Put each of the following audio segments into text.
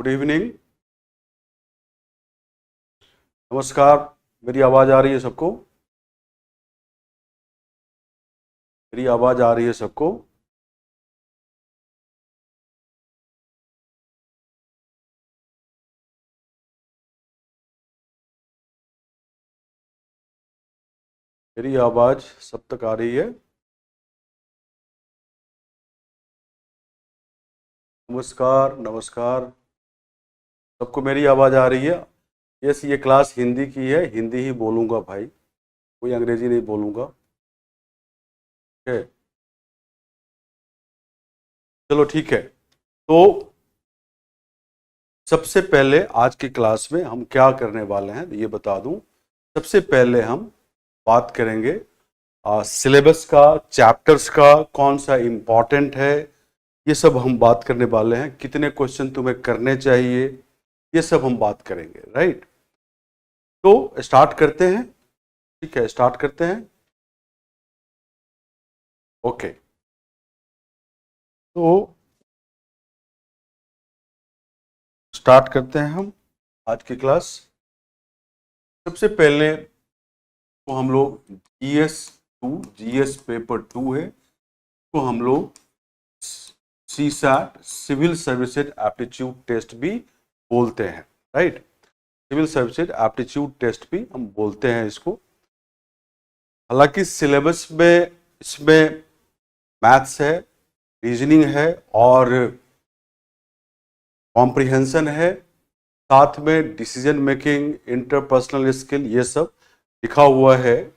Good evening, नमस्कार। मेरी आवाज़ आ रही है सबको? मेरी आवाज़ आ रही है सबको? मेरी आवाज़ सब तक आ रही है? नमस्कार नमस्कार, सबको मेरी आवाज़ आ रही है? यस, ये क्लास हिंदी की है, हिंदी ही बोलूँगा भाई, कोई अंग्रेजी नहीं बोलूँगा। ठीक है, चलो ठीक है। तो सबसे पहले आज की क्लास में हम क्या करने वाले हैं ये बता दूं। सबसे पहले हम बात करेंगे सिलेबस का, चैप्टर्स का, कौन सा इम्पॉर्टेंट है, ये सब हम बात करने वाले हैं। कितने क्वेश्चन तुम्हें करने चाहिए, ये सब हम बात करेंगे, राइट। तो स्टार्ट करते हैं। ठीक है, स्टार्ट करते हैं। ओके, तो स्टार्ट करते हैं हम आज की क्लास। सबसे पहले तो हम लोग जीएस पेपर 2 है, तो हम लोग CSAT civil services aptitude test भी बोलते हैं, right. Civil services aptitude test भी हम बोलते हैं इसको। हालांकि सिलेबस में इसमें मैथ्स है, रीजनिंग है और कॉम्प्रिहेंशन है, साथ में डिसीजन मेकिंग, इंटरपर्सनल स्किल, ये सब लिखा हुआ है।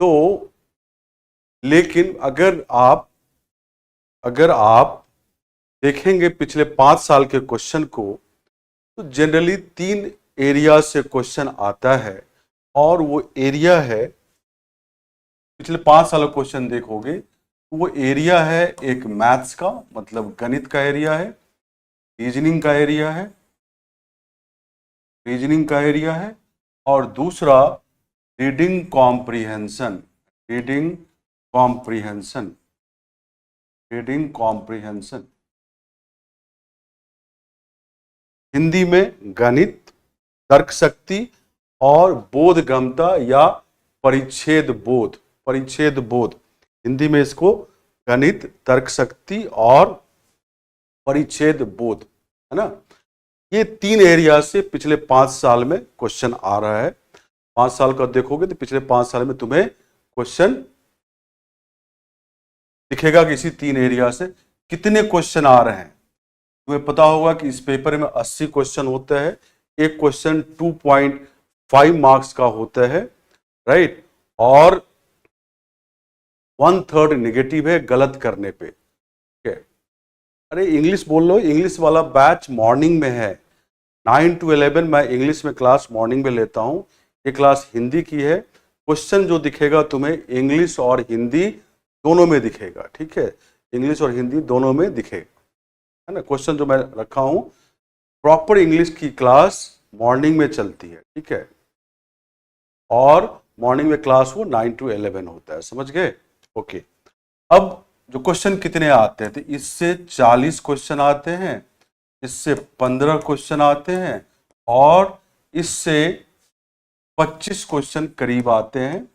तो लेकिन अगर आप देखेंगे पिछले 5 साल के क्वेश्चन को, तो जनरली 3 एरिया से क्वेश्चन आता है, और वो एरिया है, पिछले 5 साल का क्वेश्चन देखोगे तो वो एरिया है, एक मैथ्स का मतलब गणित का एरिया है, रीजनिंग का एरिया है, और दूसरा रीडिंग कॉम्प्रिहेंशन। हिंदी में गणित, तर्क शक्ति और बोधगम्यता या परिच्छेद बोध। हिंदी में इसको गणित, तर्क शक्ति और परिच्छेद बोध, है ना। ये 3 एरिया से पिछले 5 साल में क्वेश्चन आ रहा है। 5 साल का देखोगे तो पिछले 5 साल में तुम्हें क्वेश्चन दिखेगा कि इसी 3 एरिया से कितने क्वेश्चन आ रहे हैं। तुम्हें पता होगा कि इस पेपर में 80 क्वेश्चन होता है, एक क्वेश्चन 2.5 मार्क्स का होता है, राइट, और 1/3 नेगेटिव है गलत करने पे। अरे इंग्लिश बोल लो, इंग्लिश वाला बैच मॉर्निंग में है, 9 to 11 मैं इंग्लिश में क्लास मॉर्निंग में लेता हूँ। ये क्लास हिंदी की है। क्वेश्चन जो दिखेगा तुम्हें इंग्लिश और हिंदी दोनों में दिखेगा, ठीक है, इंग्लिश और हिंदी दोनों में दिखेगा, है ना। क्वेश्चन जो मैं रखा हूँ, प्रॉपर इंग्लिश की क्लास मॉर्निंग में चलती है, ठीक है, और मॉर्निंग में क्लास वो 9 to 11 होता है, समझ गए। ओके, अब जो क्वेश्चन कितने आते हैं, तो इससे 40 क्वेश्चन आते हैं, इससे 15 क्वेश्चन आते हैं, और इससे 25 क्वेश्चन करीब आते हैं,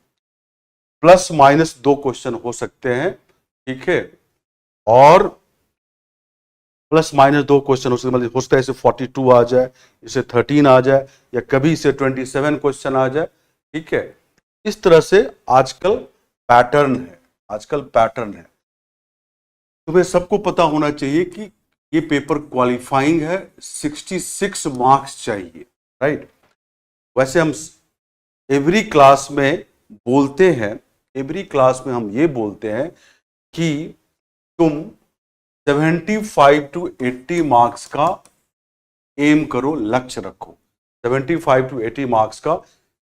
प्लस माइनस 2 क्वेश्चन हो सकते हैं, ठीक है, और प्लस माइनस 2 क्वेश्चन हो सकते हैं, मतलब हो सकता है इसे 42 आ जाए, इसे 13 आ जाए, या कभी इसे 27 क्वेश्चन आ जाए, ठीक है। इस तरह से आजकल पैटर्न है। तुम्हें सबको पता होना चाहिए कि ये पेपर क्वालिफाइंग है, 66 मार्क्स चाहिए, राइट। वैसे हम एवरी क्लास में हम ये बोलते हैं कि तुम 75 to 80 मार्क्स का एम करो, लक्ष्य रखो। 75 to 80 मार्क्स का,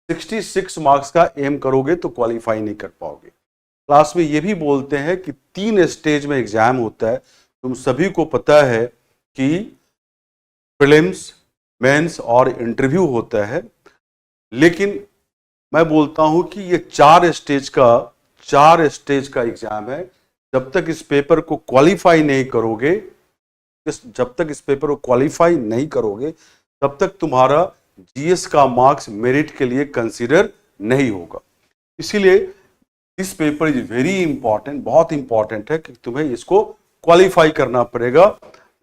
66 मार्क्स का एम करोगे तो क्वालिफाई नहीं कर पाओगे। क्लास में ये भी बोलते हैं कि 3 स्टेज में एग्जाम होता है। तुम सभी को पता है कि प्रीलिम्स, मेंस और इंटरव्यू होता है, लेकिन मैं बोलता हूं कि ये 4 स्टेज का एग्जाम है। जब तक इस पेपर को क्वालिफाई नहीं करोगे जब तक इस पेपर को क्वालिफाई नहीं करोगे तब तक तुम्हारा जीएस का मार्क्स मेरिट के लिए कंसीडर नहीं होगा। इसीलिए this paper is very important, बहुत इंपॉर्टेंट है कि तुम्हें इसको क्वालिफाई करना पड़ेगा,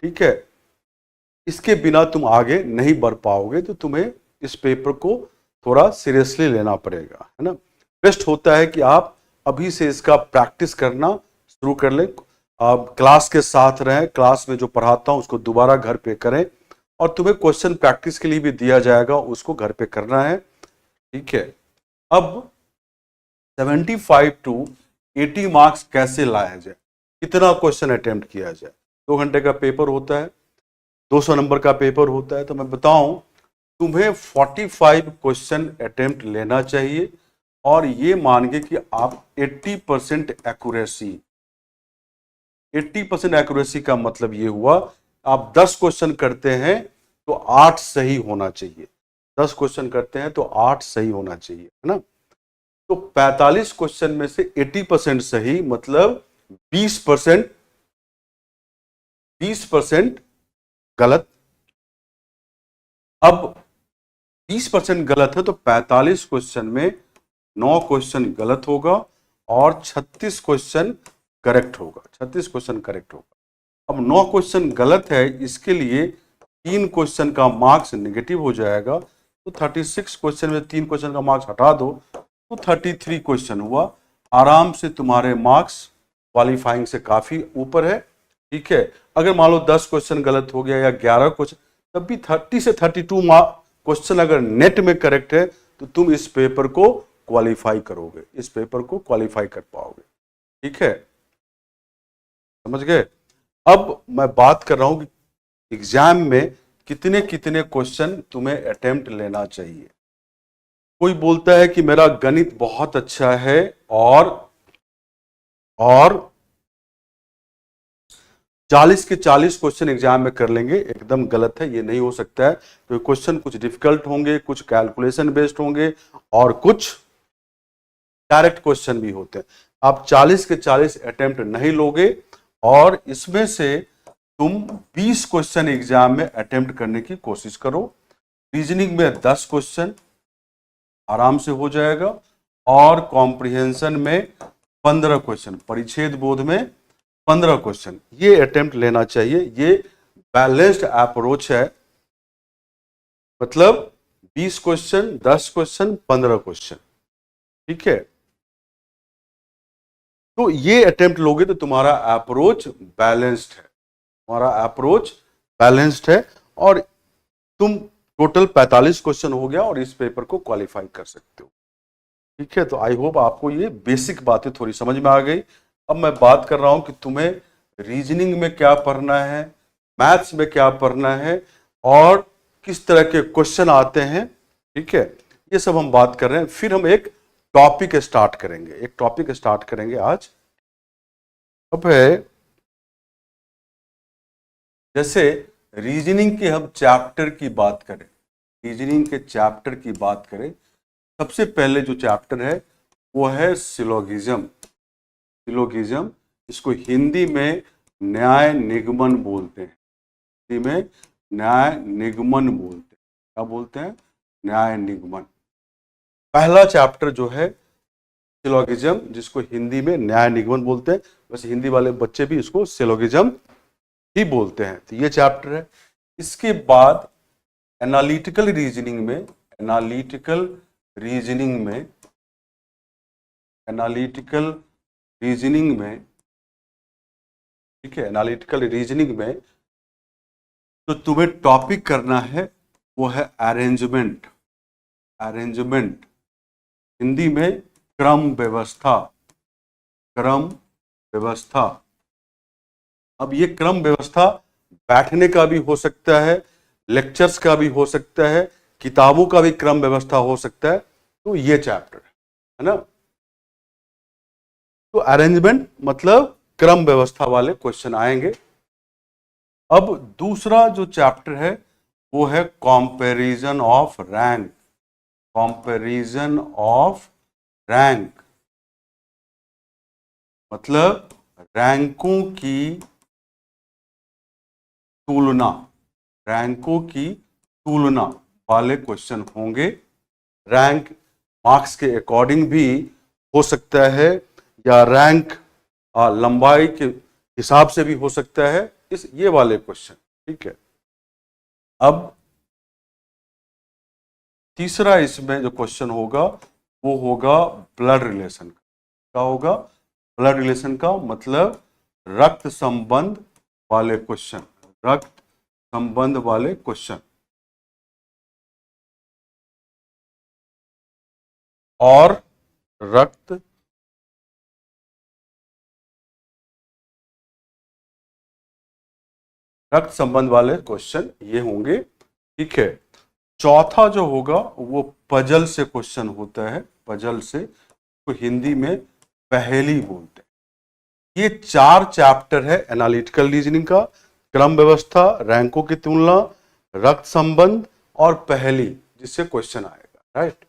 ठीक है। इसके बिना तुम आगे नहीं बढ़ पाओगे, तो तुम्हें इस पेपर को थोड़ा सीरियसली लेना पड़ेगा, है ना। बेस्ट होता है कि आप अभी से इसका प्रैक्टिस करना शुरू कर लें। आप क्लास के साथ रहें, क्लास में जो पढ़ाता हूं उसको दोबारा घर पे करें, और तुम्हें क्वेश्चन प्रैक्टिस के लिए भी दिया जाएगा, उसको घर पे करना है, ठीक है। अब 75 टू 80 मार्क्स कैसे लाया जाए, कितना क्वेश्चन अटेम्प्ट किया जाए। 2 घंटे का पेपर होता है, 200 नंबर का पेपर होता है, तो मैं बताऊं तुम्हें 45 क्वेश्चन अटेम्प्ट लेना चाहिए, और ये मान के कि आप 80% एक्यूरेसी, 80% एक्यूरेसी का मतलब ये हुआ आप 10 क्वेश्चन करते हैं तो 8 सही होना चाहिए, 10 क्वेश्चन करते हैं तो 8 सही होना चाहिए, है ना। तो 45 क्वेश्चन में से 80% सही मतलब 20% गलत। अब 20% गलत है तो 45 क्वेश्चन में 9 क्वेश्चन गलत होगा और 36 क्वेश्चन करेक्ट होगा, 36 क्वेश्चन करेक्ट होगा। अब 9 क्वेश्चन गलत है, इसके लिए 3 क्वेश्चन का मार्क्स नेगेटिव हो जाएगा, तो 36 क्वेश्चन में 3 क्वेश्चन का मार्क्स हटा दो तो 33 क्वेश्चन हुआ। आराम से तुम्हारे मार्क्स क्वालिफाइंग से काफी ऊपर है, ठीक है। अगर मान लो 10 क्वेश्चन गलत हो गया या 11 क्वेश्चन, तब भी 30 से 32 क्वेश्चन अगर नेट में करेक्ट है तो तुम इस पेपर को क्वालिफाई करोगे, इस पेपर को क्वालिफाई कर पाओगे, ठीक है, समझ गए। अब मैं बात कर रहा हूं कि एग्जाम में कितने कितने क्वेश्चन तुम्हें अटेम्प्ट लेना चाहिए। कोई बोलता है कि मेरा गणित बहुत अच्छा है और 40 के 40 क्वेश्चन एग्जाम में कर लेंगे, एकदम गलत है, ये नहीं हो सकता है। तो क्वेश्चन कुछ डिफिकल्ट होंगे, कुछ कैलकुलेशन बेस्ड होंगे और कुछ डायरेक्ट क्वेश्चन भी होते हैं। आप 40 के 40 अटेम्प्ट नहीं लोगे और इसमें से तुम 20 क्वेश्चन एग्जाम में अटेम्प्ट करने की कोशिश करो। रीजनिंग में 10 क्वेश्चन आराम से हो जाएगा और कॉम्प्रिहेंशन में 15 क्वेश्चन, परिच्छेद बोध में 15 क्वेश्चन, ये अटेम्प्ट लेना चाहिए। ये बैलेंस्ड अप्रोच है, मतलब 20 क्वेश्चन, 10 क्वेश्चन, 15 क्वेश्चन, ठीक है। तो ये अटेम्प्ट लोगे तो तुम्हारा अप्रोच बैलेंस्ड है, तुम्हारा अप्रोच बैलेंस्ड है और तुम टोटल 45 क्वेश्चन हो गया और इस पेपर को क्वालिफाई कर सकते हो, ठीक है। तो आई होप आपको ये बेसिक बातें थोड़ी समझ में आ गई। अब मैं बात कर रहा हूं कि तुम्हें रीजनिंग में क्या पढ़ना है, मैथ्स में क्या पढ़ना है और किस तरह के क्वेश्चन आते हैं, ठीक है, ये सब हम बात कर रहे हैं। फिर हम एक टॉपिक स्टार्ट करेंगे, एक टॉपिक स्टार्ट करेंगे आज। अब है जैसे रीजनिंग के हम चैप्टर की बात करें, रीजनिंग के चैप्टर की बात करें, सबसे पहले जो चैप्टर है वो है सिलोगिज्म। सिलोगिज्म, इसको हिंदी में न्याय निगमन बोलते हैं, हिंदी में न्याय निगमन बोलते हैं। क्या बोलते हैं? न्याय निगमन। पहला चैप्टर जो है सिलोगिज्म, जिसको हिंदी में न्याय निगमन बोलते हैं, वैसे हिंदी वाले बच्चे भी इसको सिलोगिज्म ही बोलते हैं। तो ये चैप्टर है। इसके बाद एनालिटिकल रीजनिंग में, एनालिटिकल रीजनिंग में, एनालिटिकल रीजनिंग में, ठीक है, एनालिटिकल रीजनिंग में तो तुम्हें टॉपिक करना है वो है अरेंजमेंट। अरेंजमेंट, हिंदी में क्रम व्यवस्था, क्रम व्यवस्था। अब ये क्रम व्यवस्था बैठने का भी हो सकता है, लेक्चर्स का भी हो सकता है, किताबों का भी क्रम व्यवस्था हो सकता है। तो ये चैप्टर है ना। तो अरेंजमेंट मतलब क्रम व्यवस्था वाले क्वेश्चन आएंगे। अब दूसरा जो चैप्टर है वो है comparison of rank. Comparison of rank मतलब रैंकों की तुलना, रैंकों की तुलना वाले क्वेश्चन होंगे। रैंक मार्क्स के अकॉर्डिंग भी हो सकता है, या रैंक लंबाई के हिसाब से भी हो सकता है, ये वाले क्वेश्चन। ठीक है। अब तीसरा इसमें जो क्वेश्चन होगा वो होगा ब्लड रिलेशन का। क्या होगा? ब्लड रिलेशन का मतलब रक्त संबंध वाले क्वेश्चन, रक्त संबंध वाले क्वेश्चन। और रक्त संबंध वाले क्वेश्चन ये होंगे। ठीक है। चौथा जो होगा वो पजल से क्वेश्चन होता है, पजल से, तो हिंदी में पहेली बोलते हैं। ये 4 चैप्टर है एनालिटिकल रीजनिंग का, क्रम व्यवस्था, रैंकों की तुलना, रक्त संबंध और पहेली, जिससे क्वेश्चन आएगा। राइट।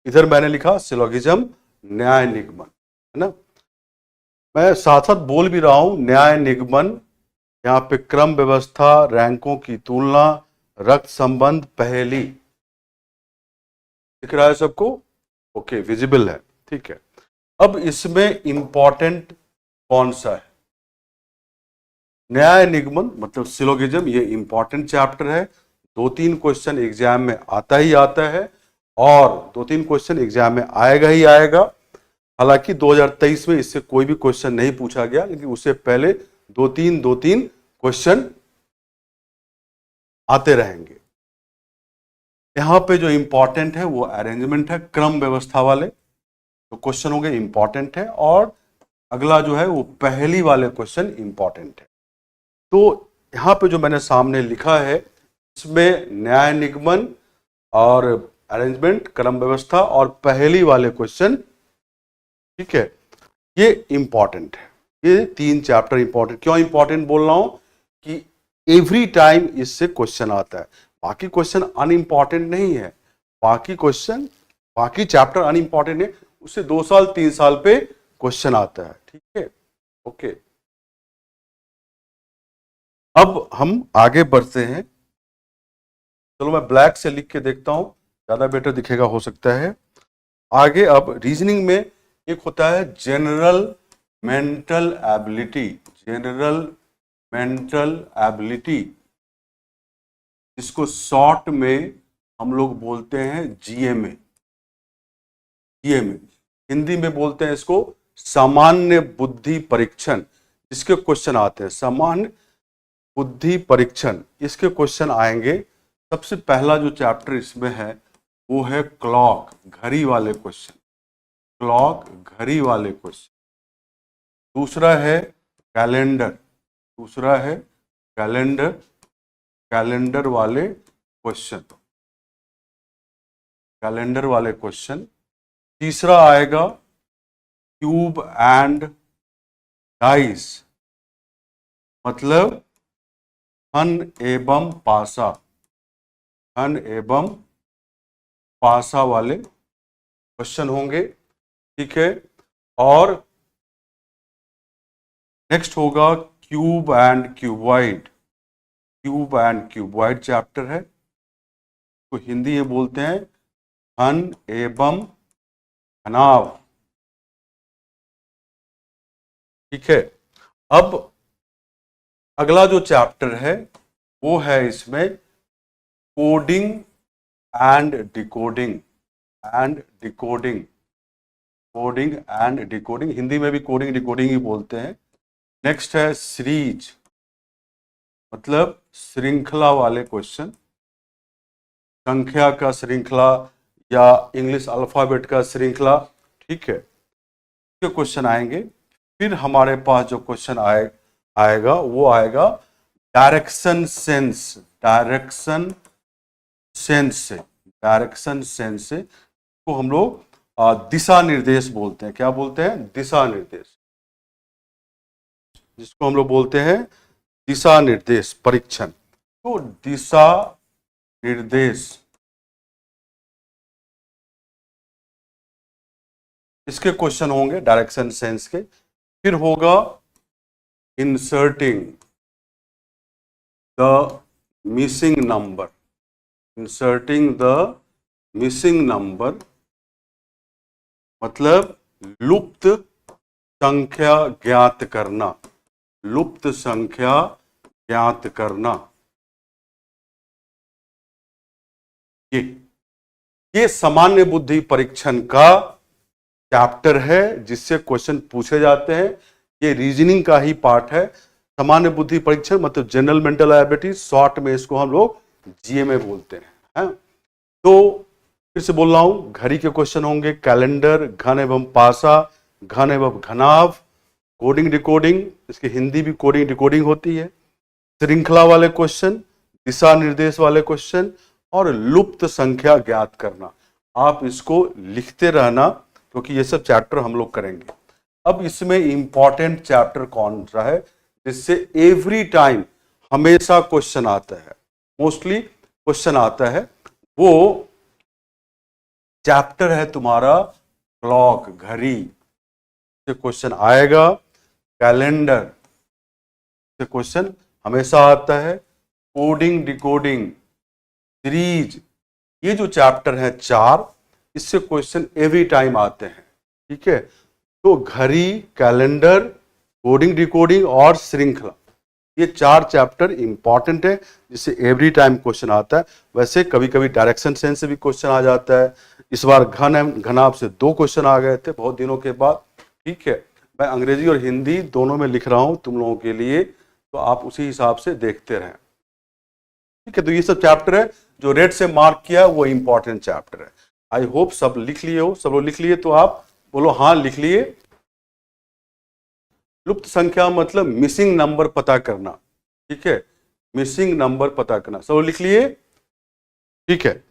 इधर मैंने लिखा सिलोगिज्म, न्याय निगमन, है ना। मैं साथ साथ बोल भी रहा हूं न्याय निगमन, यहाँ पे क्रम व्यवस्था, रैंकों की तुलना, रक्त संबंध, पहेली। दिख रहा है सबको? ओके, विजिबल है। ठीक है। अब इसमें इंपॉर्टेंट कौन सा है? न्याय निगमन मतलब सिलोगिज्म, ये इंपॉर्टेंट चैप्टर है। 2-3 क्वेश्चन एग्जाम में आता ही आता है, और 2-3 क्वेश्चन एग्जाम में आएगा ही आएगा। हालांकि 2023 में इससे कोई भी क्वेश्चन नहीं पूछा गया, लेकिन उससे पहले 2-3 क्वेश्चन आते रहेंगे। यहां पे जो इंपॉर्टेंट है वो अरेंजमेंट है, क्रम व्यवस्था वाले तो क्वेश्चन होंगे इंपॉर्टेंट है, और अगला जो है वो पहेली वाले क्वेश्चन इंपॉर्टेंट है। तो यहां पे जो मैंने सामने लिखा है इसमें न्याय निगमन और अरेंजमेंट, क्रम व्यवस्था और पहेली वाले क्वेश्चन, ठीक है, ये इंपॉर्टेंट है। ये 3 चैप्टर इंपॉर्टेंट, क्यों इंपॉर्टेंट बोल रहा हूं कि एवरी टाइम इससे क्वेश्चन आता है। बाकी क्वेश्चन अनइम्पॉर्टेंट नहीं है, बाकी चैप्टर अनइम्पॉर्टेंट है, उससे 2 साल 3 साल पे क्वेश्चन आता है। ठीक है। ओके, अब हम आगे बढ़ते हैं। चलो मैं ब्लैक से लिख के देखता हूं, ज्यादा बेटर दिखेगा हो सकता है। आगे अब रीजनिंग में एक होता है general mental ability, general mental ability, जिसको शॉर्ट में हम लोग बोलते हैं जीएमए। जीएमए हिंदी में बोलते हैं इसको सामान्य बुद्धि परीक्षण, जिसके क्वेश्चन आते हैं सामान्य बुद्धि परीक्षण, इसके क्वेश्चन आएंगे। सबसे पहला जो चैप्टर इसमें है वो है क्लॉक, घड़ी वाले क्वेश्चन, क्लॉक घड़ी वाले क्वेश्चन। दूसरा है कैलेंडर, दूसरा है कैलेंडर, कैलेंडर वाले क्वेश्चन, कैलेंडर वाले क्वेश्चन। तीसरा आएगा क्यूब एंड डाइस, मतलब धन एवं पासा, धन एवं पासा वाले क्वेश्चन होंगे। ठीक है। और नेक्स्ट होगा cube and cuboid, cube and cuboid chapter है, तो हिंदी में बोलते हैं घन एवं घनाभ। ठीक है। अब अगला जो चैप्टर है वो है इसमें coding and decoding, and decoding, coding and decoding, Hindi में भी कोडिंग डिकोडिंग ही बोलते हैं। नेक्स्ट है सीरीज, मतलब श्रृंखला वाले क्वेश्चन, संख्या का श्रृंखला या इंग्लिश अल्फाबेट का श्रृंखला। ठीक है, ये क्वेश्चन आएंगे। फिर हमारे पास जो क्वेश्चन आएगा वो आएगा डायरेक्शन सेंस, डायरेक्शन सेंस से, डायरेक्शन सेंस से को हम लोग दिशा निर्देश बोलते हैं। क्या बोलते हैं? दिशा निर्देश, जिसको हम लोग बोलते हैं दिशा निर्देश परीक्षण। तो दिशा निर्देश, इसके क्वेश्चन होंगे डायरेक्शन सेंस के। फिर होगा inserting, the missing number, inserting the missing number मतलब लुप्त संख्या ज्ञात करना, लुप्त संख्या ज्ञात करना। ये सामान्य बुद्धि परीक्षण का चैप्टर है जिससे क्वेश्चन पूछे जाते हैं। ये रीजनिंग का ही पार्ट है। सामान्य बुद्धि परीक्षण मतलब जनरल मेंटल एबिलिटी, शॉर्ट में इसको हम लोग जीए में बोलते हैं। तो फिर से बोल रहा हूं, घड़ी के क्वेश्चन होंगे, कैलेंडर, घन एवं पासा, घन एवं घनाभ, कोडिंग डिकोडिंग, इसकी हिंदी भी कोडिंग डिकोडिंग होती है, श्रृंखला वाले क्वेश्चन, दिशा निर्देश वाले क्वेश्चन और लुप्त संख्या ज्ञात करना। आप इसको लिखते रहना क्योंकि ये सब चैप्टर हम लोग करेंगे। अब इसमें इंपॉर्टेंट चैप्टर कौन सा है जिससे एवरी टाइम हमेशा क्वेश्चन आता है, मोस्टली क्वेश्चन आता है, वो चैप्टर है तुम्हारा क्लॉक, घड़ी से क्वेश्चन आएगा। कैलेंडर से क्वेश्चन हमेशा आता है। कोडिंग डिकोडिंग, सीरीज, ये जो चैप्टर है 4, इससे क्वेश्चन एवरी टाइम आते हैं। ठीक है, तो घड़ी, कैलेंडर, कोडिंग डिकोडिंग और श्रृंखला, ये 4 चैप्टर इंपॉर्टेंट है जिससे एवरी टाइम क्वेश्चन आता है। वैसे कभी कभी डायरेक्शन सेंस से भी क्वेश्चन आ जाता है। इस बार घनाभ से 2 क्वेश्चन आ गए थे बहुत दिनों के बाद। ठीक है, मैं अंग्रेजी और हिंदी दोनों में लिख रहा हूं तुम लोगों के लिए, तो आप उसी हिसाब से देखते रहें। ठीक है, तो ये सब चैप्टर है जो रेड से मार्क किया वो इंपॉर्टेंट चैप्टर है। आई होप सब लिख लिए हो। सब लोग लिख लिए तो आप बोलो हाँ लिख लिए। लुप्त संख्या मतलब मिसिंग नंबर पता करना। ठीक है, मिसिंग नंबर पता करना, सब लिख लिए। ठीक है,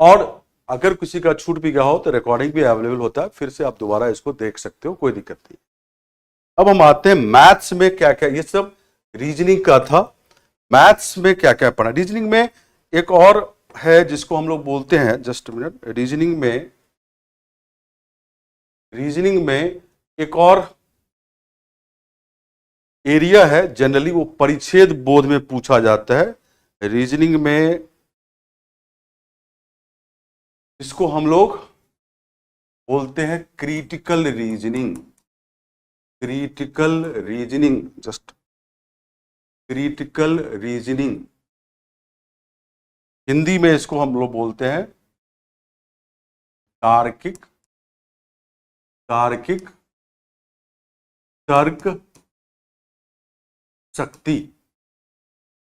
और अगर किसी का छूट भी गया हो तो रिकॉर्डिंग भी अवेलेबल होता है, फिर से आप दोबारा इसको देख सकते हो, कोई दिक्कत नहीं। अब हम आते हैं मैथ्स में क्या क्या, ये सब रीजनिंग का था। मैथ्स में क्या क्या पढ़ा। रीजनिंग में एक और है जिसको हम लोग बोलते हैं, जस्ट मिनट, रीजनिंग में एक और एरिया है, जनरली वो परिच्छेद बोध में पूछा जाता है। रीजनिंग में इसको हम लोग बोलते हैं critical reasoning. Critical reasoning, just critical reasoning, Hindi में इसको हम लोग बोलते हैं तार्किक तर्क शक्ति।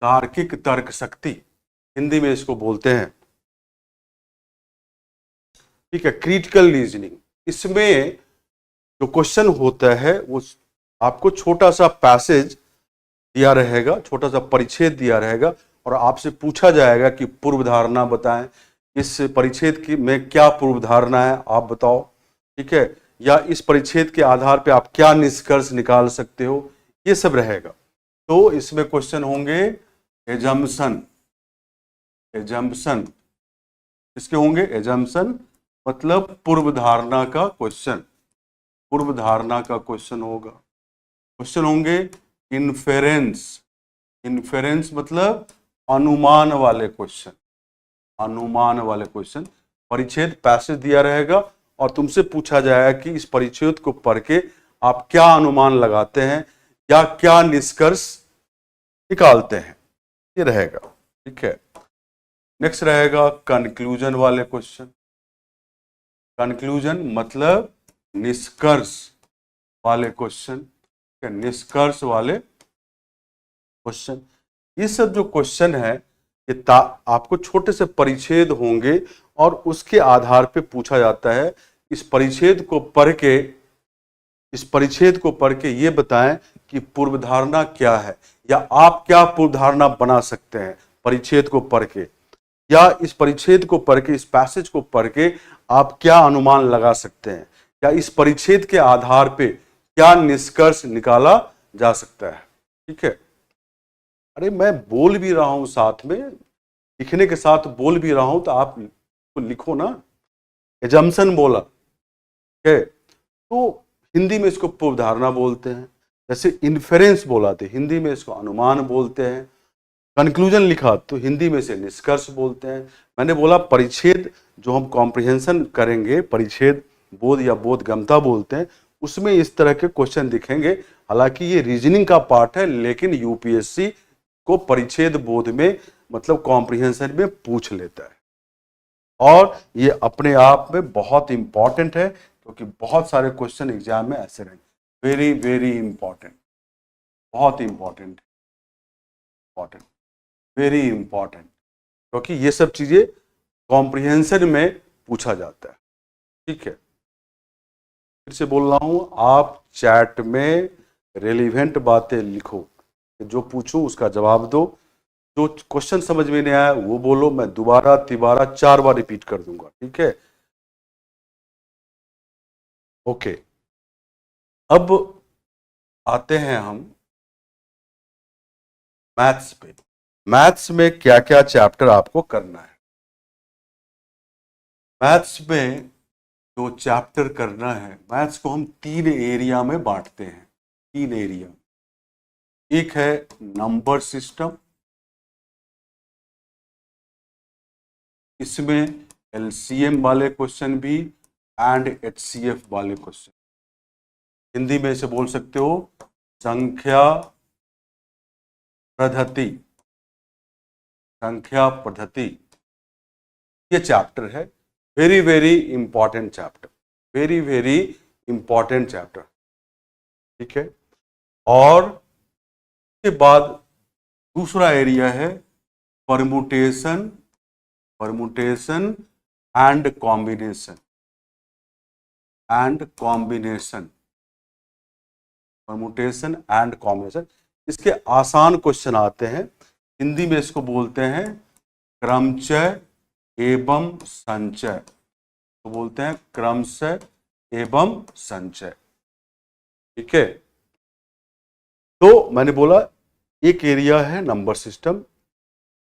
तार्किक तर्क शक्ति हिंदी में इसको बोलते हैं। ठीक है, क्रिटिकल रीजनिंग, इसमें जो क्वेश्चन होता है वो आपको छोटा सा पैसेज दिया रहेगा, छोटा सा परिच्छेद दिया रहेगा और आपसे पूछा जाएगा कि पूर्व धारणा बताएं, इस परिच्छेद की में क्या पूर्व धारणा है आप बताओ। ठीक है, या इस परिच्छेद के आधार पे आप क्या निष्कर्ष निकाल सकते हो, ये सब रहेगा। तो इसमें क्वेश्चन होंगे एजम्पशन, इसके होंगे एजम्पशन मतलब पूर्व धारणा का क्वेश्चन, पूर्व धारणा का क्वेश्चन होगा। क्वेश्चन होंगे इन्फेरेंस मतलब अनुमान वाले क्वेश्चन, परिच्छेद पैसेज दिया रहेगा और तुमसे पूछा जाएगा कि इस परिच्छेद को पढ़ के आप क्या अनुमान लगाते हैं या क्या निष्कर्ष निकालते हैं, ये रहेगा। ठीक है, नेक्स्ट रहेगा कंक्लूजन वाले क्वेश्चन। कंक्लूजन मतलब निष्कर्ष वाले क्वेश्चन, निष्कर्ष वाले क्वेश्चन। ये सब जो क्वेश्चन है ये आपको छोटे से परिच्छेद होंगे और उसके आधार पे पूछा जाता है। इस परिच्छेद को पढ़ के ये बताएं कि पूर्व धारणा क्या है या आप क्या पूर्व धारणा बना सकते हैं परिच्छेद को पढ़ के, या इस परिच्छेद को पढ़ के, इस पैसेज को पढ़ के आप क्या अनुमान लगा सकते हैं, या इस परिच्छेद के आधार पे क्या निष्कर्ष निकाला जा सकता है। ठीक है, अरे मैं बोल भी रहा हूं साथ में, लिखने के साथ बोल भी रहा हूं तो आप तो लिखो ना। एजम्पशन बोला, ठीक है, तो हिंदी में इसको पूर्व धारणा बोलते हैं। जैसे इन्फेरेंस बोला तो हिंदी में इसको अनुमान बोलते हैं, कंक्लूजन लिखा तो हिंदी में से निष्कर्ष बोलते हैं। मैंने बोला परिच्छेद जो हम कॉम्प्रिहेंशन करेंगे, परिच्छेद बोध या बोधगम्यता बोलते हैं, उसमें इस तरह के क्वेश्चन दिखेंगे। हालांकि ये रीजनिंग का पार्ट है, लेकिन यूपीएससी को परिच्छेद बोध में मतलब कॉम्प्रिहेंशन में पूछ लेता है, और ये अपने आप में बहुत इंपॉर्टेंट है, क्योंकि बहुत सारे क्वेश्चन एग्जाम में ऐसे रहेंगे। वेरी वेरी इंपॉर्टेंट, बहुत इंपॉर्टेंट, वेरी इंपॉर्टेंट, क्योंकि ये सब चीजें कॉम्प्रिहेंशन में पूछा जाता है। ठीक है, फिर से बोल रहा हूं, आप चैट में रेलिवेंट बातें लिखो, जो पूछूं उसका जवाब दो, जो क्वेश्चन समझ में नहीं आया वो बोलो, मैं दोबारा तिबारा 4 बार रिपीट कर दूंगा। ठीक है, ओके। अब आते हैं हम मैथ्स पे। मैथ्स में क्या क्या चैप्टर आपको करना है? मैथ्स में जो चैप्टर करना है, मैथ्स को हम 3 एरिया में बांटते हैं, 3 एरिया। एक है नंबर सिस्टम, इसमें एलसीएम वाले क्वेश्चन भी एंड एचसीएफ वाले क्वेश्चन, हिंदी में इसे बोल सकते हो संख्या पद्धति, संख्या पद्धति, ये चैप्टर है। Very very important chapter, very very important chapter. ठीक है, और के बाद दूसरा एरिया है permutation, permutation and combination, and combination, permutation and combination. इसके आसान क्वेश्चन आते हैं, हिंदी में इसको बोलते हैं क्रमचय एवं संचय, तो बोलते हैं क्रमचय एवं संचय। ठीक है, तो मैंने बोला एक एरिया है नंबर सिस्टम,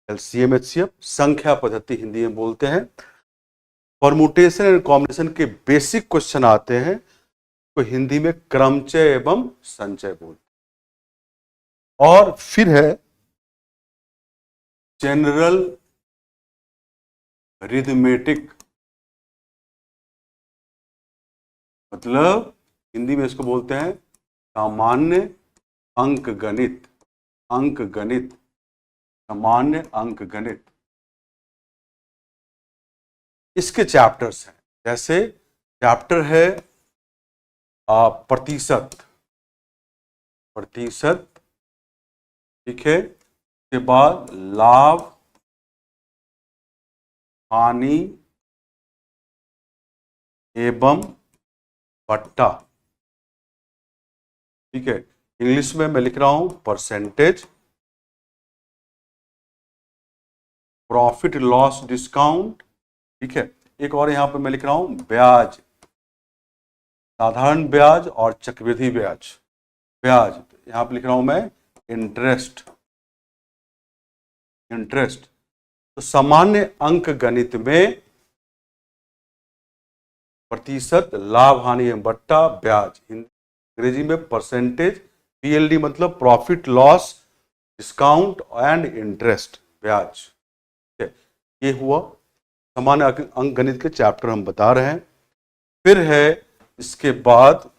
एलसीएम एचसीएफ, संख्या पद्धति हिंदी में बोलते हैं, परमुटेशन एंड कॉम्बिनेशन के बेसिक क्वेश्चन आते हैं, तो हिंदी में क्रमचय एवं संचय बोलते हैं। और फिर है जनरल रिथमेटिक, मतलब हिंदी में इसको बोलते हैं सामान्य अंक गणित, अंक गणित, सामान्य अंक गणित। इसके चैप्टर्स हैं, जैसे चैप्टर है प्रतिशत, प्रतिशत। ठीक है, के बाद लाभ हानि एवं बट्टा। ठीक है, इंग्लिश में मैं लिख रहा हूं परसेंटेज, प्रॉफिट लॉस डिस्काउंट। ठीक है, एक और यहां पे मैं लिख रहा हूं ब्याज, साधारण ब्याज और चक्रवृद्धि ब्याज, ब्याज यहां पे लिख रहा हूं मैं इंटरेस्ट, इंटरेस्ट। तो सामान्य अंक गणित में प्रतिशत, लाभ हानि एवं बट्टा, ब्याज, अंग्रेजी में परसेंटेज, पीएलडी मतलब profit loss discount and interest, ब्याज। ये हुआ सामान्य अंक गणित के चैप्टर हम बता रहे हैं। फिर है इसके बाद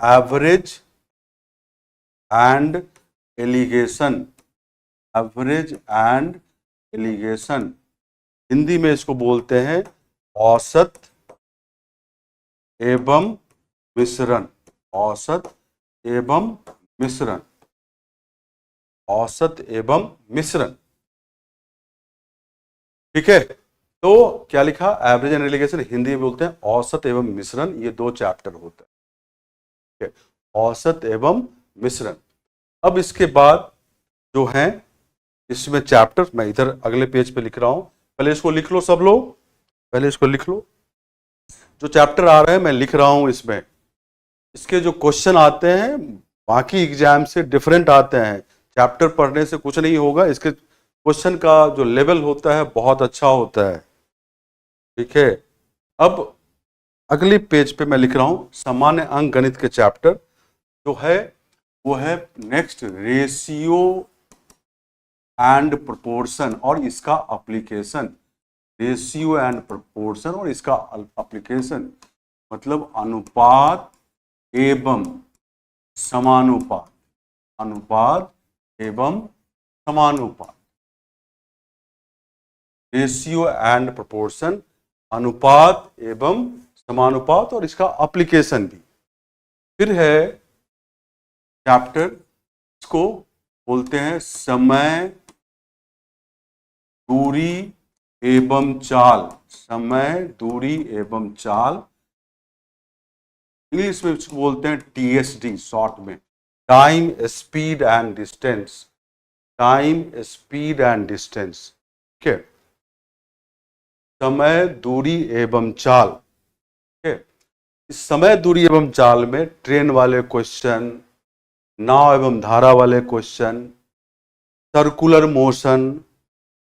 average and allegation, average and allegation, Hindi में इसको बोलते हैं औसत एवं मिश्रण, औसत एवं मिश्रण, औसत एवं मिश्रण। ठीक है, तो क्या लिखा, एवरेज एंड एलिगेशन, हिंदी में बोलते हैं औसत एवं मिश्रण, ये 2 चैप्टर होते हैं। ठीक है, औसत एवं मिश्रण। अब इसके बाद जो है इसमें चैप्टर, मैं इधर अगले पेज पे लिख रहा हूं, पहले इसको लिख लो सब लोग, पहले इसको लिख लो। जो चैप्टर आ रहे हैं मैं लिख रहा हूं, इसमें इसके जो क्वेश्चन आते हैं बाकी एग्जाम से डिफरेंट आते हैं। चैप्टर पढ़ने से कुछ नहीं होगा, इसके क्वेश्चन का जो लेवल होता है बहुत अच्छा होता है। ठीक है, अब अगले पेज पे मैं लिख रहा हूं सामान्य अंक गणित के चैप्टर, जो है वो है नेक्स्ट रेशियो एंड प्रोपोर्शन और इसका एप्लीकेशन। रेशियो एंड प्रोपोर्शन और इसका एप्लीकेशन मतलब अनुपात एवं समानुपात, अनुपात एवं समानुपात। रेशियो एंड प्रोपोर्शन, अनुपात एवं समानुपात और इसका एप्लीकेशन भी। फिर है चैप्टर, इसको बोलते हैं समय, दूरी एवं चाल। समय, दूरी एवं चाल, इंग्लिश में इसको बोलते हैं TSD शॉर्ट में, time speed and distance. Time speed and distance, ठीक है। समय, दूरी एवं चाल, ठीक है। इस समय, दूरी एवं चाल में ट्रेन वाले क्वेश्चन, नाव एवं धारा वाले क्वेश्चन, सर्कुलर मोशन,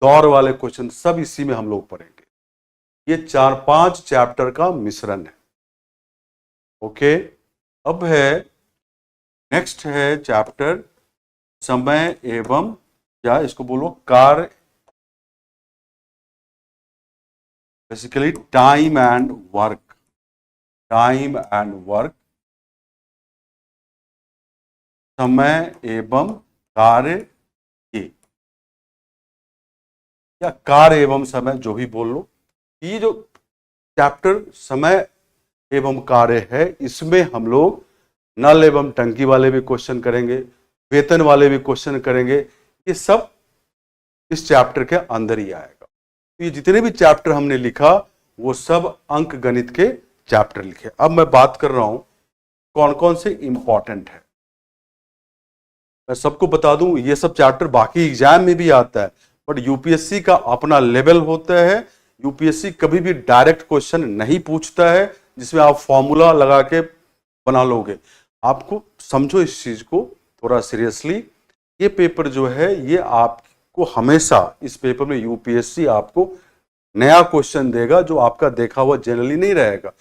दौड़ वाले क्वेश्चन, सब इसी में हम लोग पढ़ेंगे। ये 4-5 चैप्टर का मिश्रण है। ओके, अब है नेक्स्ट है चैप्टर समय एवं, या इसको बोलो कार्य, basically time and work. Time and work, समय एवं कार्य के, या कार्य एवं समय, जो भी बोल लो। ये जो चैप्टर समय एवं कार्य है, इसमें हम लोग नल एवं टंकी वाले भी क्वेश्चन करेंगे, वेतन वाले भी क्वेश्चन करेंगे। ये सब इस चैप्टर के अंदर ही आएगा। ये जितने भी चैप्टर हमने लिखा वो सब अंक गणित के चैप्टर लिखे। अब मैं बात कर रहा हूं कौन कौन से इंपॉर्टेंट है। मैं सबको बता दूं, ये सब चैप्टर बाकी एग्जाम में भी आता है, बट यूपीएससी का अपना लेवल होता है। यूपीएससी कभी भी डायरेक्ट क्वेश्चन नहीं पूछता है जिसमें आप फॉर्मूला लगा के बना लोगे। आपको समझो इस चीज को थोड़ा सीरियसली। ये पेपर जो है, ये आपको हमेशा, इस पेपर में यूपीएससी आपको नया क्वेश्चन देगा जो आपका देखा हुआ जनरली नहीं रहेगा।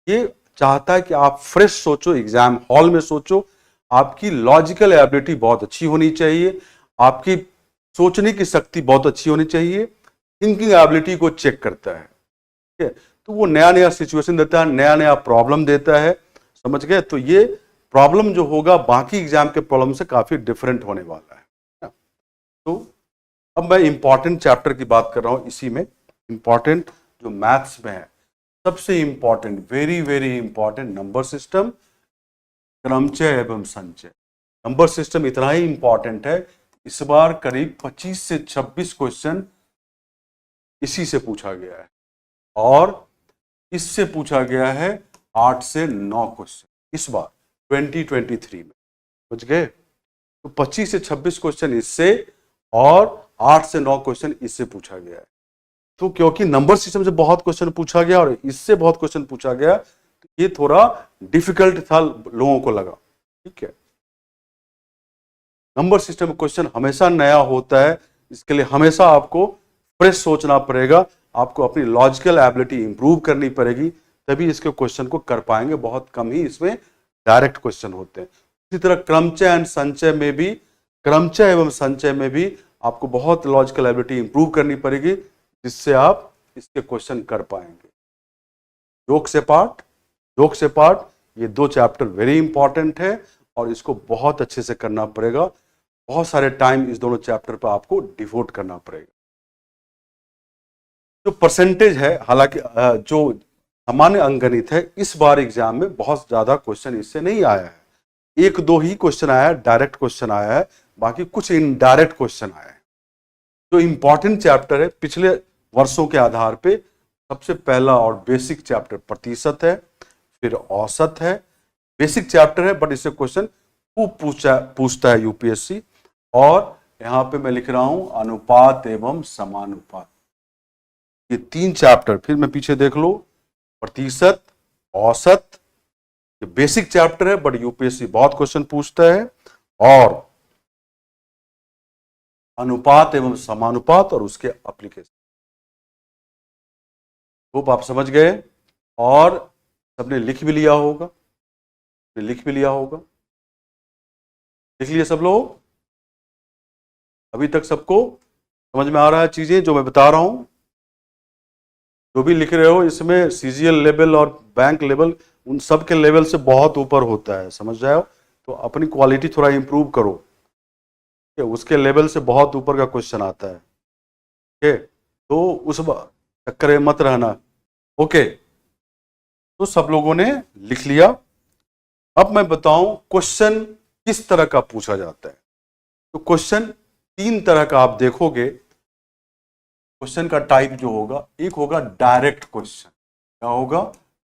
ये चाहता है कि आप फ्रेश सोचो, एग्जाम हॉल में सोचो। आपकी लॉजिकल एबिलिटी बहुत अच्छी होनी चाहिए, आपकी सोचने की शक्ति बहुत अच्छी होनी चाहिए। थिंकिंग एबिलिटी को चेक करता है, ठीक है। तो वो नया नया सिचुएशन देता है, नया नया प्रॉब्लम देता है, समझ गए। तो ये प्रॉब्लम जो होगा बाकी एग्जाम के प्रॉब्लम से काफी डिफरेंट होने वाला है। तो अब मैं इंपॉर्टेंट चैप्टर की बात कर रहा हूं। इसी में इंपॉर्टेंट जो मैथ्स में है, सबसे important, very very important, number system, क्रमचय एवं संचय। नंबर सिस्टम इतना ही इंपॉर्टेंट है, इस बार करीब 25 से 26 क्वेश्चन इसी से पूछा गया है, और इससे पूछा गया है 8 से 9 क्वेश्चन इस बार 2023 में, समझ गए। तो 25 से 26 क्वेश्चन इससे और 8 से 9 क्वेश्चन इससे पूछा गया है। तो क्योंकि नंबर सिस्टम से बहुत क्वेश्चन पूछा गया और इससे बहुत क्वेश्चन पूछा गया, तो ये थोड़ा डिफिकल्ट था, लोगों को लगा, ठीक है। नंबर सिस्टम क्वेश्चन हमेशा नया होता है, इसके लिए हमेशा आपको फ्रेश सोचना पड़ेगा, आपको अपनी लॉजिकल एबिलिटी इंप्रूव करनी पड़ेगी, तभी इसके क्वेश्चन को कर पाएंगे। बहुत कम ही इसमें डायरेक्ट क्वेश्चन होते हैं। इसी तरह क्रमचय एंड संचय में भी, क्रमचय एवं संचय में भी आपको बहुत लॉजिकल एबिलिटी इंप्रूव करनी पड़ेगी, जिससे आप इसके क्वेश्चन कर पाएंगे। जोक से पार्ट, जोक से पार्ट, ये 2 चैप्टर वेरी इंपॉर्टेंट है और इसको बहुत अच्छे से करना पड़ेगा। बहुत सारे टाइम इस दोनों चैप्टर पर आपको डिवोट करना पड़ेगा। जो परसेंटेज है, हालांकि जो सामान्य अंकगणित है, इस बार एग्जाम में बहुत ज्यादा क्वेश्चन इससे नहीं आया है। 1-2 ही क्वेश्चन आया है, डायरेक्ट क्वेश्चन आया है, बाकी कुछ इनडायरेक्ट क्वेश्चन आया है। जो इंपॉर्टेंट चैप्टर है पिछले वर्षों के आधार पे, सबसे पहला और बेसिक चैप्टर प्रतिशत है, फिर औसत है। बेसिक चैप्टर है बट इससे क्वेश्चन खूब पूछता है यूपीएससी। और यहां पे मैं लिख रहा हूं अनुपात एवं समानुपात। ये 3 चैप्टर, फिर मैं पीछे देख लो, प्रतिशत, औसत, ये बेसिक चैप्टर है बट यूपीएससी बहुत क्वेश्चन पूछता है, और अनुपात एवं समानुपात और उसके एप्लीकेशन। होप आप समझ गए और सबने लिख भी लिया होगा, लिख भी लिया होगा। लिख लिए सब लोग? अभी तक सबको समझ में आ रहा है चीजें जो मैं बता रहा हूं? जो भी लिख रहे हो इसमें सीजीएल लेवल और बैंक लेवल उन सब के लेवल से बहुत ऊपर होता है, समझ रहे हो? तो अपनी क्वालिटी थोड़ा इंप्रूव करो, ठीक है? उसके लेवल से बहुत ऊपर का क्वेश्चन आता है, ठीक है? तो उस चक्कर में मत रहना। ओके, तो सब लोगों ने लिख लिया। अब मैं बताऊं क्वेश्चन किस तरह का पूछा जाता है। तो क्वेश्चन 3 तरह का आप देखोगे। क्वेश्चन का टाइप जो होगा, एक होगा डायरेक्ट क्वेश्चन। क्या होगा?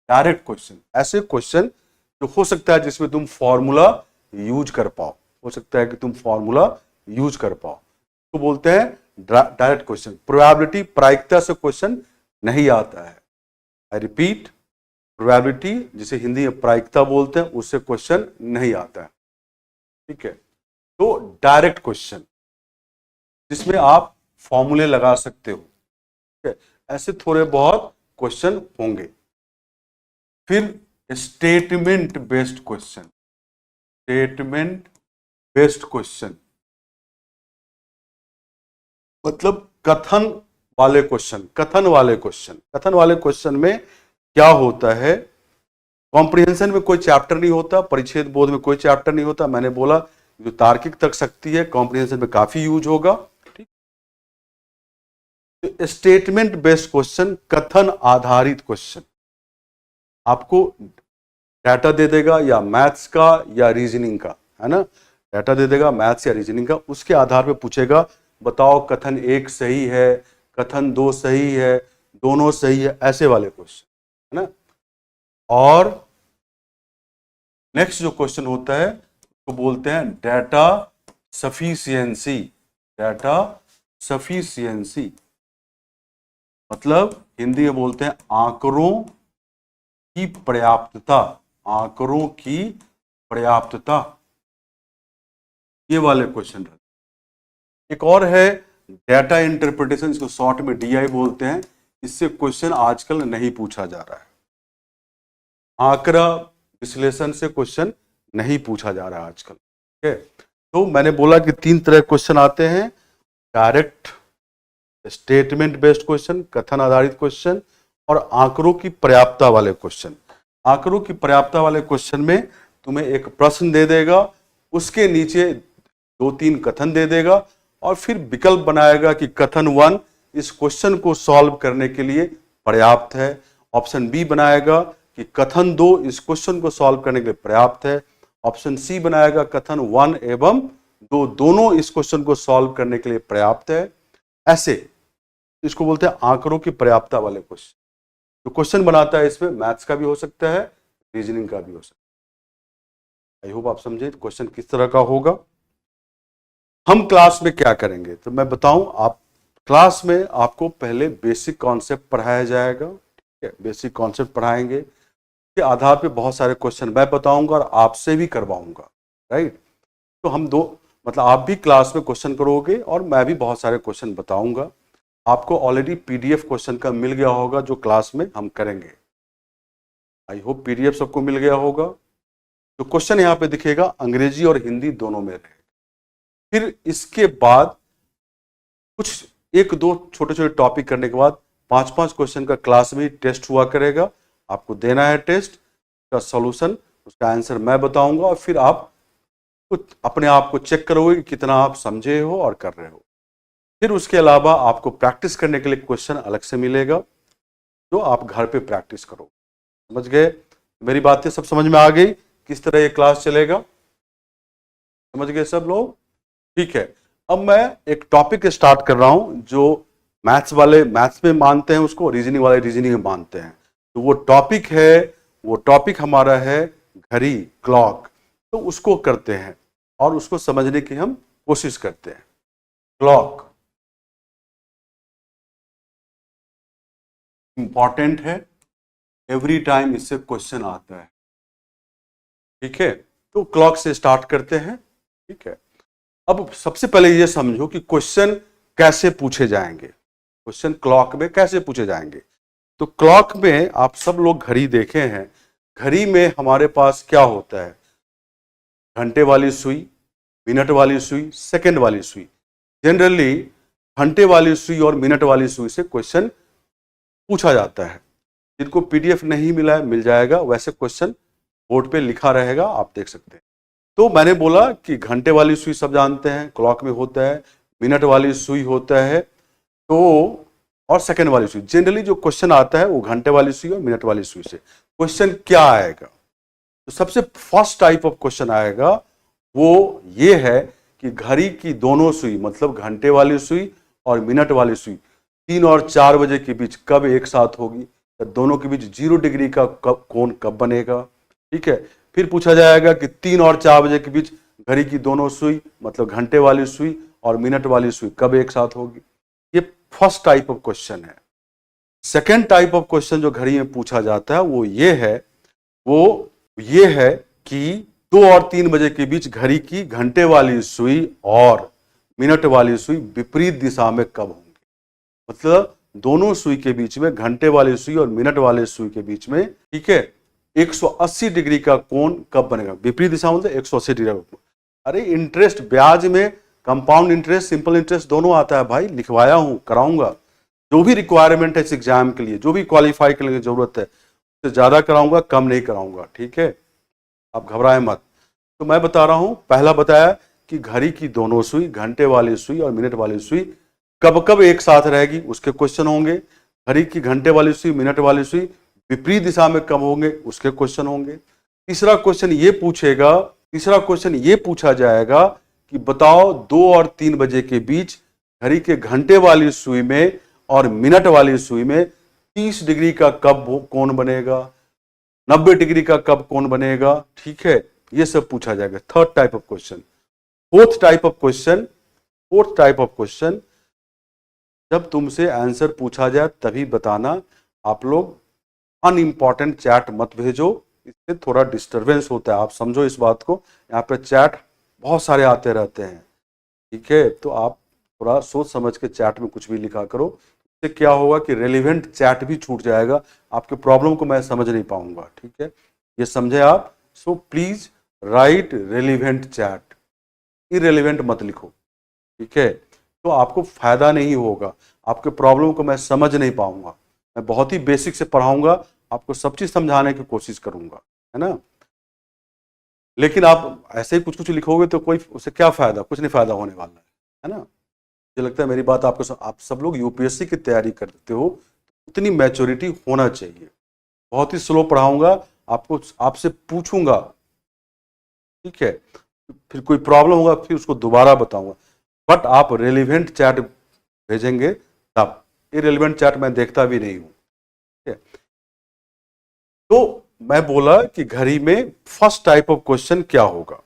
Direct question. ऐसे क्वेश्चन जो हो सकता है जिसमें तुम फॉर्मूला यूज कर पाओ, हो सकता है कि तुम फॉर्मूला यूज कर पाओ, तो बोलते हैं डायरेक्ट क्वेश्चन। प्रोबेबिलिटी, प्रायिकता से क्वेश्चन नहीं आता है। आई रिपीट, प्रोबेबिलिटी जिसे हिंदी में प्रायिकता बोलते हैं, उससे क्वेश्चन नहीं आता है, ठीक है? तो डायरेक्ट क्वेश्चन जिसमें आप फॉर्मूले लगा सकते हो, ठीक है? ऐसे थोड़े बहुत क्वेश्चन होंगे। फिर statement based question. Statement based question मतलब कथन वाले क्वेश्चन। कथन वाले क्वेश्चन, कथन वाले क्वेश्चन में क्या होता है? कॉम्प्रिहेंशन में कोई चैप्टर नहीं होता, परिच्छेद बोध में कोई चैप्टर नहीं होता। मैंने बोला जो तार्किक तर्क शक्ति है कॉम्प्रिहेंशन में काफी यूज होगा, ठीक? तो स्टेटमेंट बेस्ड क्वेश्चन, कथन आधारित क्वेश्चन, आपको डाटा दे देगा या मैथ्स का या रीजनिंग का, है ना? डाटा दे देगा मैथ्स या रीजनिंग का, उसके आधार पे पूछेगा बताओ कथन 1 सही है, कथन 2 सही है, दोनों सही है, ऐसे वाले क्वेश्चन, है ना? और नेक्स्ट जो क्वेश्चन होता है तो बोलते हैं डाटा सफिशिएंसी। डाटा सफिशिएंसी मतलब हिंदी में बोलते हैं आंकड़ों की पर्याप्तता। आंकड़ों की पर्याप्तता, ये वाले क्वेश्चन। एक और है डाटा इंटरप्रिटेशन, इसको शॉर्ट में डीआई बोलते हैं। इससे क्वेश्चन आजकल नहीं पूछा जा रहा है। आंकड़ा विश्लेषण से क्वेश्चन नहीं पूछा जा रहा है आजकल, ठीक है? तो मैंने बोला कि 3 तरह के क्वेश्चन आते हैं, डायरेक्ट, स्टेटमेंट बेस्ड क्वेश्चन, कथन आधारित क्वेश्चन, और आंकड़ों की पर्याप्तता वाले क्वेश्चन। आंकड़ों की पर्याप्तता वाले क्वेश्चन में तुम्हें एक प्रश्न दे देगा, उसके नीचे 2-3 कथन दे देगा, और फिर विकल्प बनाएगा कि कथन 1 इस क्वेश्चन को सॉल्व करने के लिए पर्याप्त है। ऑप्शन बी बनाएगा कि कथन 2 इस क्वेश्चन को सॉल्व करने के लिए पर्याप्त है। ऑप्शन सी बनाएगा कथन 1 एवं 2 दोनों इस क्वेश्चन को सॉल्व करने के लिए पर्याप्त है। ऐसे इसको बोलते हैं आंकड़ों की पर्याप्तता वाले क्वेश्चन। जो क्वेश्चन बनाता है इसमें मैथ्स का भी हो सकता है, रीजनिंग का भी हो सकता है। आई होप आप समझे क्वेश्चन किस तरह का होगा। हम क्लास में क्या करेंगे तो मैं बताऊं, आप क्लास में आपको पहले बेसिक कॉन्सेप्ट पढ़ाया जाएगा, ठीक है? बेसिक कॉन्सेप्ट पढ़ाएंगे, के आधार पे बहुत सारे क्वेश्चन मैं बताऊंगा और आपसे भी करवाऊंगा, राइट? तो हम दो मतलब आप भी क्लास में क्वेश्चन करोगे और मैं भी बहुत सारे क्वेश्चन बताऊंगा। आपको ऑलरेडी पीडीएफ क्वेश्चन का मिल गया होगा जो क्लास में हम करेंगे। आई होप पीडीएफ सबको मिल गया होगा। तो क्वेश्चन यहाँ पे दिखेगा अंग्रेजी और हिंदी दोनों में रहेगा। फिर इसके बाद कुछ 1-2 छोटे छोटे टॉपिक करने के बाद 5-5 क्वेश्चन का क्लास में टेस्ट हुआ करेगा। आपको देना है टेस्ट का सॉल्यूशन, उसका आंसर मैं बताऊंगा और फिर आप कुछ अपने आप को चेक करोगे कि कितना आप समझे हो और कर रहे हो। फिर उसके अलावा आपको प्रैक्टिस करने के लिए क्वेश्चन अलग से मिलेगा जो आप घर पे प्रैक्टिस करो। समझ गए? मेरी बातें सब समझ में आ गई किस तरह ये क्लास चलेगा? समझ गए सब लोग? ठीक है। अब मैं एक टॉपिक स्टार्ट कर रहा हूं जो मैथ्स वाले मैथ्स में मानते हैं उसको, रीजनिंग वाले रीजनिंग में मानते हैं। तो वो टॉपिक हमारा है घड़ी, क्लॉक। तो उसको करते हैं और उसको समझने की हम कोशिश करते हैं। क्लॉक इंपॉर्टेंट है, एवरी टाइम इससे क्वेश्चन आता है, ठीक है? तो क्लॉक से स्टार्ट करते हैं, ठीक है? अब सबसे पहले ये समझो कि क्वेश्चन कैसे पूछे जाएंगे। क्वेश्चन क्लॉक में कैसे पूछे जाएंगे? तो क्लॉक में आप सब लोग घड़ी देखे हैं, घड़ी में हमारे पास क्या होता है? घंटे वाली सुई, मिनट वाली सुई, सेकंड वाली सुई। जनरली घंटे वाली सुई और मिनट वाली सुई से क्वेश्चन पूछा जाता है। जिनको पीडीएफ नहीं मिला है मिल जाएगा, वैसे क्वेश्चन बोर्ड पे लिखा रहेगा, आप देख सकते हैं। तो मैंने बोला कि घंटे वाली सुई सब जानते हैं, क्लॉक में होता है, मिनट वाली सुई होता है, तो और सेकंड वाली सुई। जनरली जो क्वेश्चन आता है वो घंटे वाली सुई और मिनट वाली सुई से। क्वेश्चन क्या आएगा? तो सबसे फर्स्ट टाइप ऑफ क्वेश्चन आएगा वो ये है कि घड़ी की दोनों सुई, मतलब घंटे वाली सुई और मिनट वाली सुई 3 और 4 बजे के बीच कब एक साथ होगी, या दोनों के बीच 0 डिग्री का कोण कब बनेगा। ठीक है, फिर पूछा जाएगा कि 3 और 4 बजे के बीच घड़ी की दोनों सुई, मतलब घंटे वाली सुई और मिनट वाली सुई कब एक साथ होगी। ये फर्स्ट टाइप ऑफ क्वेश्चन है। सेकेंड टाइप ऑफ क्वेश्चन जो घड़ी में पूछा जाता है वो ये है कि 2 और 3 बजे के बीच घड़ी की घंटे वाली सुई और मिनट वाली सुई विपरीत दिशा में कब होंगे। मतलब दोनों सुई के बीच में, घंटे वाली सुई और मिनट वाले सुई के बीच में, ठीक है, 180 डिग्री का कोण कब बनेगा। विपरीत दिशा मतलब 180 डिग्री का कोण। अरे इंटरेस्ट, ब्याज में कंपाउंड इंटरेस्ट, सिंपल इंटरेस्ट दोनों आता है भाई, लिखवाया हूं, कराऊंगा। जो भी रिक्वायरमेंट है इस एग्जाम के लिए, जो भी क्वालिफाई करने की जरूरत है, उससे ज्यादा कराऊंगा, कम नहीं कराऊंगा। ठीक है, आप घबराएं मत। तो मैं बता रहा हूं, पहला बताया कि घड़ी की दोनों सुई, घंटे वाली सुई और मिनट वाली सुई कब कब एक साथ रहेगी, उसके क्वेश्चन होंगे। घड़ी की घंटे वाली सुई, मिनट वाली सुई विपरीत दिशा में कब होंगे, उसके क्वेश्चन होंगे। तीसरा क्वेश्चन ये पूछा जाएगा कि बताओ 2 और 3 बजे के बीच घड़ी के घंटे वाली सुई में और मिनट वाली सुई में 30 डिग्री का कब कोण बनेगा, 90 डिग्री का कब कोण बनेगा। ठीक है, ये सब पूछा जाएगा। Third type of question. Fourth type of question, जब तुमसे आंसर पूछा जाए तभी बताना। आप लोग अनइंपॉर्टेंट चैट मत भेजो, इससे थोड़ा डिस्टरबेंस होता है, आप समझो इस बात को। यहाँ पे चैट बहुत सारे आते रहते हैं, ठीक है, तो आप थोड़ा सोच समझ के चैट में कुछ भी लिखा करो। इससे क्या होगा कि रेलिवेंट चैट भी छूट जाएगा, आपके प्रॉब्लम को मैं समझ नहीं पाऊंगा। ठीक है, ये समझे आप। So please right relevant chat, irrelevant मत लिखो। ठीक है, तो आपको फायदा नहीं होगा, आपके प्रॉब्लम को मैं समझ नहीं पाऊंगा। मैं बहुत ही बेसिक से पढ़ाऊंगा, आपको सब चीज समझाने की कोशिश करूंगा, है ना। लेकिन आप ऐसे ही कुछ कुछ लिखोगे तो कोई उससे क्या फायदा, कुछ नहीं फायदा होने वाला है ना। मुझे लगता है मेरी बात आपको, आप सब लोग यूपीएससी की तैयारी करते हो, उतनी मैच्योरिटी होना चाहिए। बहुत ही स्लो पढ़ाऊंगा, आपको आपसे पूछूंगा, ठीक है, फिर कोई प्रॉब्लम होगा फिर उसको दोबारा बताऊंगा। बट आप रेलिवेंट चैट भेजेंगे तब, इरेलीवेंट चैट मैं देखता भी नहीं हूं। ठीक है, तो मैं बोला कि घड़ी में फर्स्ट टाइप ऑफ क्वेश्चन क्या होगा।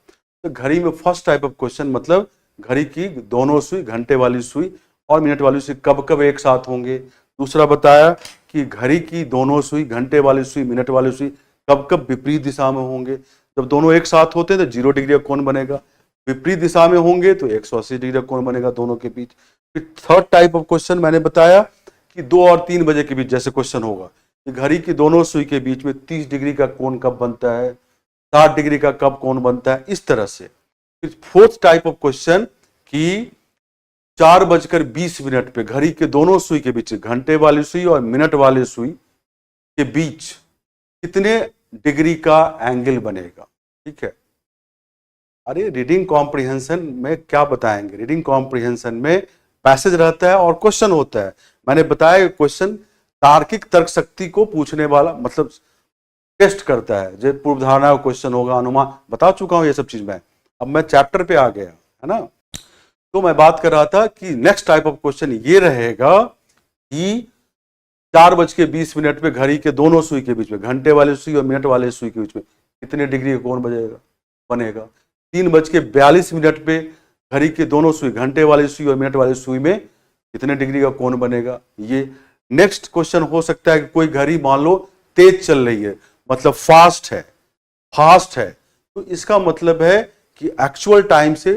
तो घड़ी में फर्स्ट टाइप ऑफ क्वेश्चन मतलब घड़ी की दोनों सुई, घंटे वाली सुई और मिनट वाली सुई कब कब एक साथ होंगे। दूसरा बताया कि घड़ी की दोनों सुई, घंटे वाली सुई, मिनट वाली सुई कब कब विपरीत दिशा में होंगे। जब दोनों एक साथ होते हैं तो 0 डिग्री का कोण बनेगा, विपरीत दिशा में होंगे तो 180 डिग्री का कोण बनेगा दोनों के बीच। फिर थर्ड टाइप ऑफ क्वेश्चन मैंने बताया कि 2 और 3 बजे के बीच जैसे क्वेश्चन होगा कि घड़ी की दोनों सुई के बीच में 30 डिग्री का कोण कब बनता है, 60 डिग्री का कब कोण बनता है, इस तरह से। फिर फोर्थ टाइप ऑफ क्वेश्चन कि 4:20 पे घड़ी के दोनों सुई के बीच, घंटे वाली सुई और मिनट वाली सुई के बीच कितने डिग्री का एंगल बनेगा। ठीक है, अरे रीडिंग कॉम्प्रिहेंशन में क्या बताएंगे, रीडिंग कॉम्प्रिहेंशन में पैसेज रहता है और क्वेश्चन होता है। मैंने बताया क्वेश्चन तार्किक तर्क शक्ति को पूछने वाला, मतलब टेस्ट करता है। जो पूर्व धारणा का क्वेश्चन होगा, अनुमान, बता चुका हूं ये सब चीज मैं। अब मैं चैप्टर पे आ गया, है ना। तो मैं बात कर रहा था कि नेक्स्ट टाइप ऑफ क्वेश्चन ये रहेगा कि 4:20 पे घड़ी के दोनों सुई के बीच में, घंटे वाले सुई और मिनट वाले सुई के बीच में कितने डिग्री का कोण बनेगा। 3:42 पे घड़ी के दोनों सुई, घंटे वाली सुई और मिनट वाली सुई में कितने डिग्री का कोण बनेगा। ये नेक्स्ट क्वेश्चन हो सकता है कि कोई घड़ी मान लो तेज चल रही है, मतलब फास्ट है, तो इसका मतलब है कि एक्चुअल टाइम से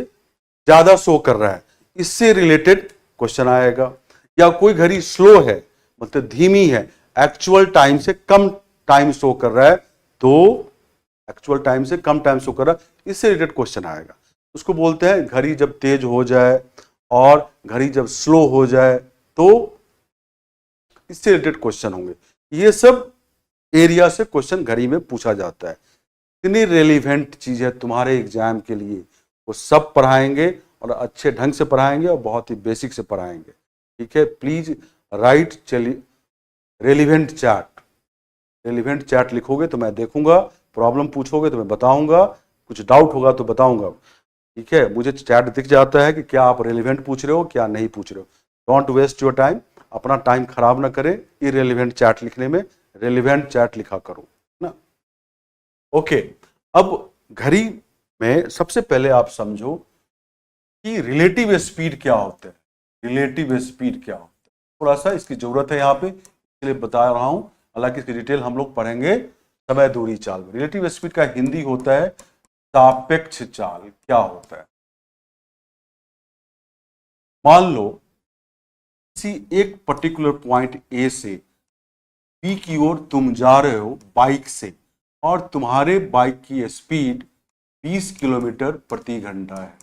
ज्यादा शो कर रहा है, इससे रिलेटेड क्वेश्चन आएगा। या कोई घड़ी स्लो है, मतलब धीमी है, एक्चुअल टाइम से कम टाइम शो कर रहा है, तो एक्चुअल टाइम से कम टाइम शो कर रहा है, इससे रिलेटेड क्वेश्चन आएगा। उसको बोलते हैं घड़ी जब तेज हो जाए और घड़ी जब स्लो हो जाए तो इससे रिलेटेड क्वेश्चन होंगे। ये सब एरिया से क्वेश्चन घड़ी में पूछा जाता है। इतनी रेलिवेंट चीज है तुम्हारे एग्जाम के लिए, वो सब पढ़ाएंगे और अच्छे ढंग से पढ़ाएंगे और बहुत ही बेसिक से पढ़ाएंगे। ठीक है, प्लीज राइट चलिए रेलिवेंट चैट। रेलिवेंट चैट लिखोगे तो मैं देखूंगा, प्रॉब्लम पूछोगे तो मैं बताऊंगा, कुछ डाउट होगा तो बताऊंगा। ठीक है, मुझे चैट दिख जाता है कि क्या आप रेलिवेंट पूछ रहे हो क्या नहीं पूछ रहे हो। डोंट वेस्ट योर टाइम, अपना टाइम खराब ना करें इररेलेवेंट चैट लिखने में, रेलिवेंट चैट लिखा करो ना। ओके, अब घड़ी में सबसे पहले आप समझो कि रिलेटिव स्पीड क्या होता है। रिलेटिव स्पीड क्या होता है, थोड़ा सा इसकी जरूरत है यहाँ पे, इसलिए बता रहा हूं। हालांकि इसकी डिटेल हम लोग पढ़ेंगे समय दूरी चाल में। रिलेटिव स्पीड का हिंदी होता है सापेक्ष चाल। क्या होता है, मान लो किसी एक पर्टिकुलर पॉइंट ए से बी की ओर तुम जा रहे हो बाइक से, और तुम्हारे बाइक की स्पीड 20 किलोमीटर प्रति घंटा है,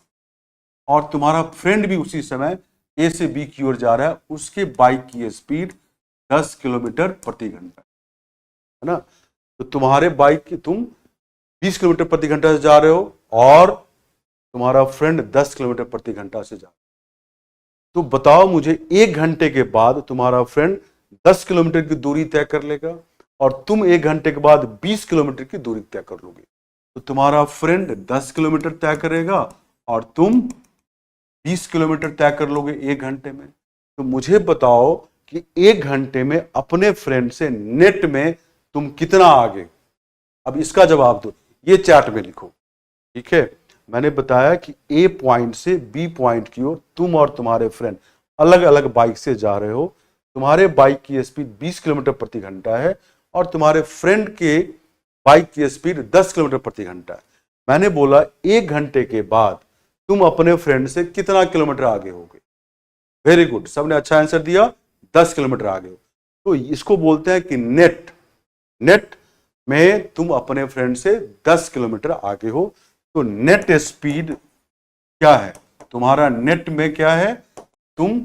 और तुम्हारा फ्रेंड भी उसी समय ए से बी की ओर जा रहा है, उसके बाइक की स्पीड 10 किलोमीटर प्रति घंटा है ना। तो तुम्हारे बाइक की तुम 20 किलोमीटर प्रति घंटा से जा रहे हो और तुम्हारा फ्रेंड 10 किलोमीटर प्रति घंटा से जा रहा है। तो बताओ मुझे, 1 घंटे के बाद तुम्हारा फ्रेंड 10 किलोमीटर की दूरी तय कर लेगा और तुम 1 घंटे के बाद 20 किलोमीटर की दूरी तय कर लोगे। तो तुम्हारा फ्रेंड 10 किलोमीटर तय करेगा और तुम 20 किलोमीटर तय कर लोगे 1 घंटे में। तो मुझे बताओ कि 1 घंटे में अपने फ्रेंड से नेट में तुम कितना आगे। अब इसका जवाब दो, ये चैट में लिखो। ठीक है, मैंने बताया कि ए पॉइंट से बी पॉइंट की ओर तुम और तुम्हारे फ्रेंड अलग अलग बाइक से जा रहे हो। तुम्हारे बाइक की स्पीड 20 किलोमीटर प्रति घंटा है और तुम्हारे फ्रेंड के बाइक की स्पीड 10 किलोमीटर प्रति घंटा है। मैंने बोला 1 घंटे के बाद तुम अपने फ्रेंड से कितना किलोमीटर आगे होगे। वेरी गुड, सबने अच्छा आंसर दिया, 10 किलोमीटर आगे हो। तो इसको बोलते हैं कि नेट। नेट में तुम अपने फ्रेंड से 10 किलोमीटर आगे हो। तो नेट स्पीड क्या है तुम्हारा, नेट में क्या है, तुम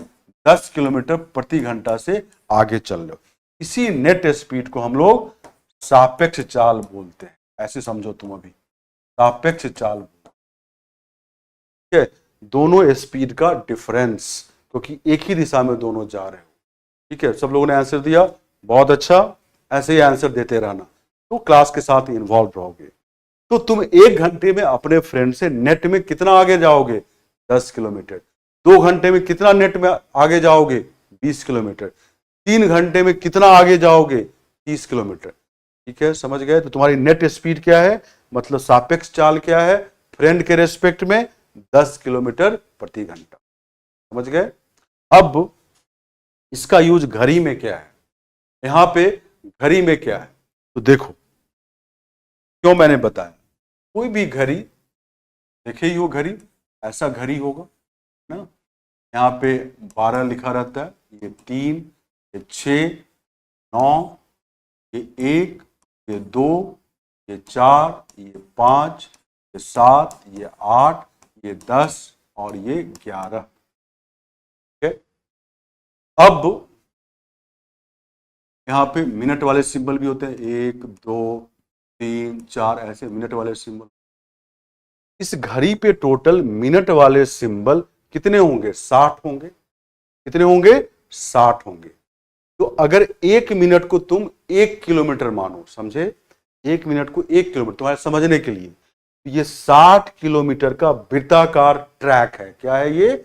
10 किलोमीटर प्रति घंटा से आगे चल रहे हो। इसी नेट स्पीड को हम लोग सापेक्ष चाल बोलते हैं। ऐसे समझो तुम अभी, सापेक्ष चाल। ठीक है, दोनों स्पीड का डिफरेंस, क्योंकि एक ही दिशा में दोनों जा रहे हो। ठीक है, सब लोगों ने आंसर दिया, बहुत अच्छा, ऐसे ही आंसर देते रहना तो क्लास के साथ इन्वॉल्व रहोगे। तो तुम 1 घंटे में अपने फ्रेंड से नेट में कितना आगे जाओगे, 10 किलोमीटर। 2 घंटे में कितना नेट में आगे जाओगे, 20 किलोमीटर। 3 घंटे में कितना आगे जाओगे, 30 किलोमीटर। ठीक है, समझ गए। तो तुम्हारी नेट स्पीड क्या है, मतलब सापेक्ष चाल क्या है, फ्रेंड के रेस्पेक्ट में 10 किलोमीटर प्रति घंटा। समझ गए। अब इसका यूज घड़ी में क्या है, यहां पे घड़ी में क्या है, तो देखो क्यों मैंने बताया। कोई भी घड़ी देखे ही हो, घड़ी ऐसा घड़ी होगा ना, यहाँ पे 12 लिखा रहता है, ये 3, ये 6, 9, ये 1, ये 2, ये 4, ये 5, ये 7, ये 8, ये 10 और ये 11। ठीक है, अब यहाँ पे मिनट वाले सिंबल भी होते हैं, 1, 2, 3, 4 ऐसे मिनट वाले सिंबल। इस घड़ी पे टोटल मिनट वाले सिंबल कितने होंगे, 60 होंगे। कितने होंगे, 60 होंगे। तो अगर 1 मिनट को तुम 1 किलोमीटर मानो, समझे, 1 मिनट को 1 किलोमीटर, तुम्हारे समझने के लिए, ये 60 किलोमीटर का वृत्ताकार ट्रैक है। क्या है ये,